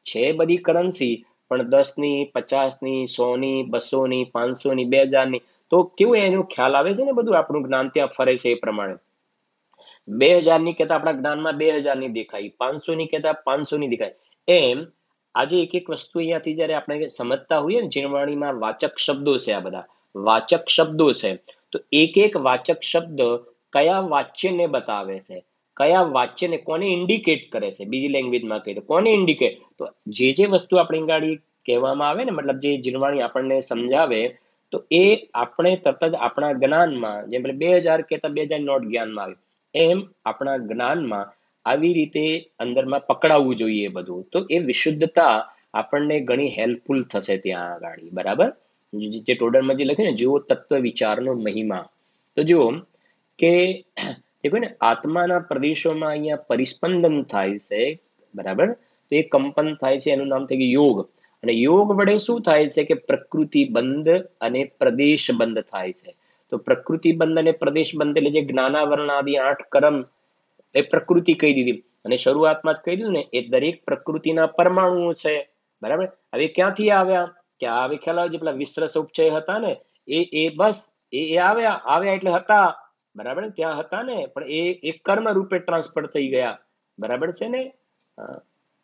છે, બધી કરન્સી. પણ 10ની, 50ની, 100ની, 200ની, 500ની, 2000ની તો કેવું એનો ખ્યાલ આવે છે ને, બધું આપણું જ્ઞાન ત્યાં ફરે છે એ પ્રમાણે. 2000ની કહેતા આપણા જ્ઞાનમાં 2000ની દેખાય, 500ની કહેતા 500ની દેખાય. એમ આજે એક એક વસ્તુ અહીંયાથી જ્યારે આપણે સમજતા હોઈએ ને, જીણવાણીમાં વાચક શબ્દો છે, આ બધા વાચક શબ્દો છે, તો એક એક વાચક શબ્દ કયા વાચ્યને બતાવે છે, કયા વાચ્યને કોને ઇન્ડિકેટ કરે છે, બીજી લેંગ્વેજમાં કહીએ તો કોને ઇન્ડિકેટ, તો જે વસ્તુ આપણી ગાડી કહેવામાં આવે ને, મતલબ જે જીણવાણી આપણને સમજાવે, તો એ આપણે તરત જ આપણા જ્ઞાનમાં, જેમ 2000 કહેતા 2000 નોટ જ્ઞાનમાં આવે, એમ આપણા જ્ઞાનમાં આવી રીતે અંદરમાં પકડાવવું જોઈએ બધું, તો એ વિશુદ્ધતા આપણને ઘણી હેલ્પફુલ થશે ત્યાં આગળ, બરાબર. જે ટોડરમાં જે લખ્યું ને, જુઓ તત્વ વિચારનો મહિમા, તો જુઓ કે દેખો ને, આત્માના પ્રદેશોમાં અહીંયા પરિસ્પંદન થાય છે, બરાબર. તો એ કંપન થાય છે, એનું નામ થઈ ગયું યોગ. અને યોગ વડે શું થાય છે કે પ્રકૃતિ બંધ અને પ્રદેશ બંધ થાય છે. તો પ્રકૃતિ બંધ અને પ્રદેશ બંધ એટલે જે જ્ઞાનાવરણ આદિ 8 કર્મ એ પ્રકૃતિ કહી દીધી, અને શરૂઆતમાં જ કહી દીધું ને, એ દરેક પ્રકૃતિના પરમાણુઓ છે, બરાબર. હવે ક્યાંથી આવ્યા, કે હવે ખ્યાલ આવે છે, પેલા વિસ્તરસ ઉપચય હતા ને, એ બસ એ આવ્યા આવ્યા એટલે હતા, બરાબર, ત્યાં હતા ને, પણ એ કર્મ રૂપે ટ્રાન્સફર થઈ ગયા, બરાબર છે ને.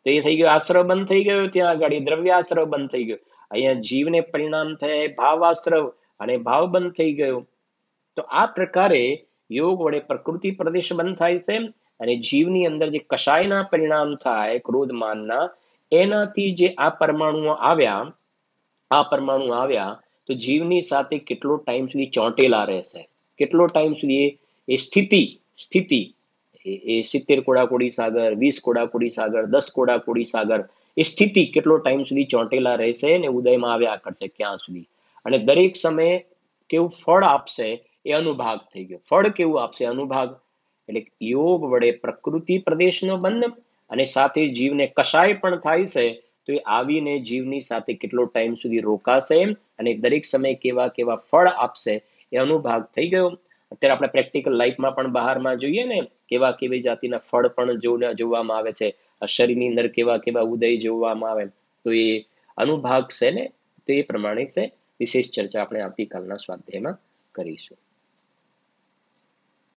તો એ થઈ ગયો આશ્રવ બંધ થઈ ગયો, ત્યાં આગળ દ્રવ્યાશ્રવ બંધ થઈ ગયો. અહીંયા જીવને પરિણામ થયા ભાવાશ્રવ, અને ભાવ બંધ થઈ ગયો. તો આ પ્રકારે યોગ વડે પ્રકૃતિ પ્રદેશ બંધ થાય છે, અને જીવની અંદર જે કષાયના પરિણામ થાય ક્રોધમાનના, એનાથી જે આ પરમાણુ આવ્યા, તો જીવની સાથે કેટલો ટાઈમ સુધી ચોંટેલા રહેશે, કેટલો ટાઈમ સુધી એ સ્થિતિ સ્થિતિ એ 70 કોડાકોડી સાગર, 20 કોડાકોડી સાગર, 10 કોડાકોડી સાગર, એ સ્થિતિ કેટલો ટાઈમ સુધી ચોંટેલા રહેશે ને ઉદયમાં આવ્યા કરશે ક્યાં સુધી. અને દરેક સમયે કેવું ફળ આપશે એ અનુભાગ થઈ ગયો. ફળ કેવું આપશે, અનુભાગ. એટલે યોગ વડે પ્રકૃતિ પ્રદેશનો બંધ, અને સાથે જીવને કશાય પણ થાય છે, તો એ આવીને જીવની સાથે કેટલો ટાઈમ સુધી રોકાશે, અને દરેક સમયે કેવા કેવા ફળ આપશે એ અનુભાગ થઈ ગયો. અત્યારે આપણે પ્રેક્ટિકલ લાઈફમાં પણ બહારમાં જોઈએ ને, કેવા કેવી જાતિના ફળ પણ જોવામાં આવે છે, શરીરની અંદર કેવા કેવા ઉદય જોવામાં આવે, તો એ અનુભાગ છે ને, તો એ પ્રમાણે છે. વિશેષ ચર્ચા આપણે આવતીકાલના સ્વાધ્યાયમાં કરીશું.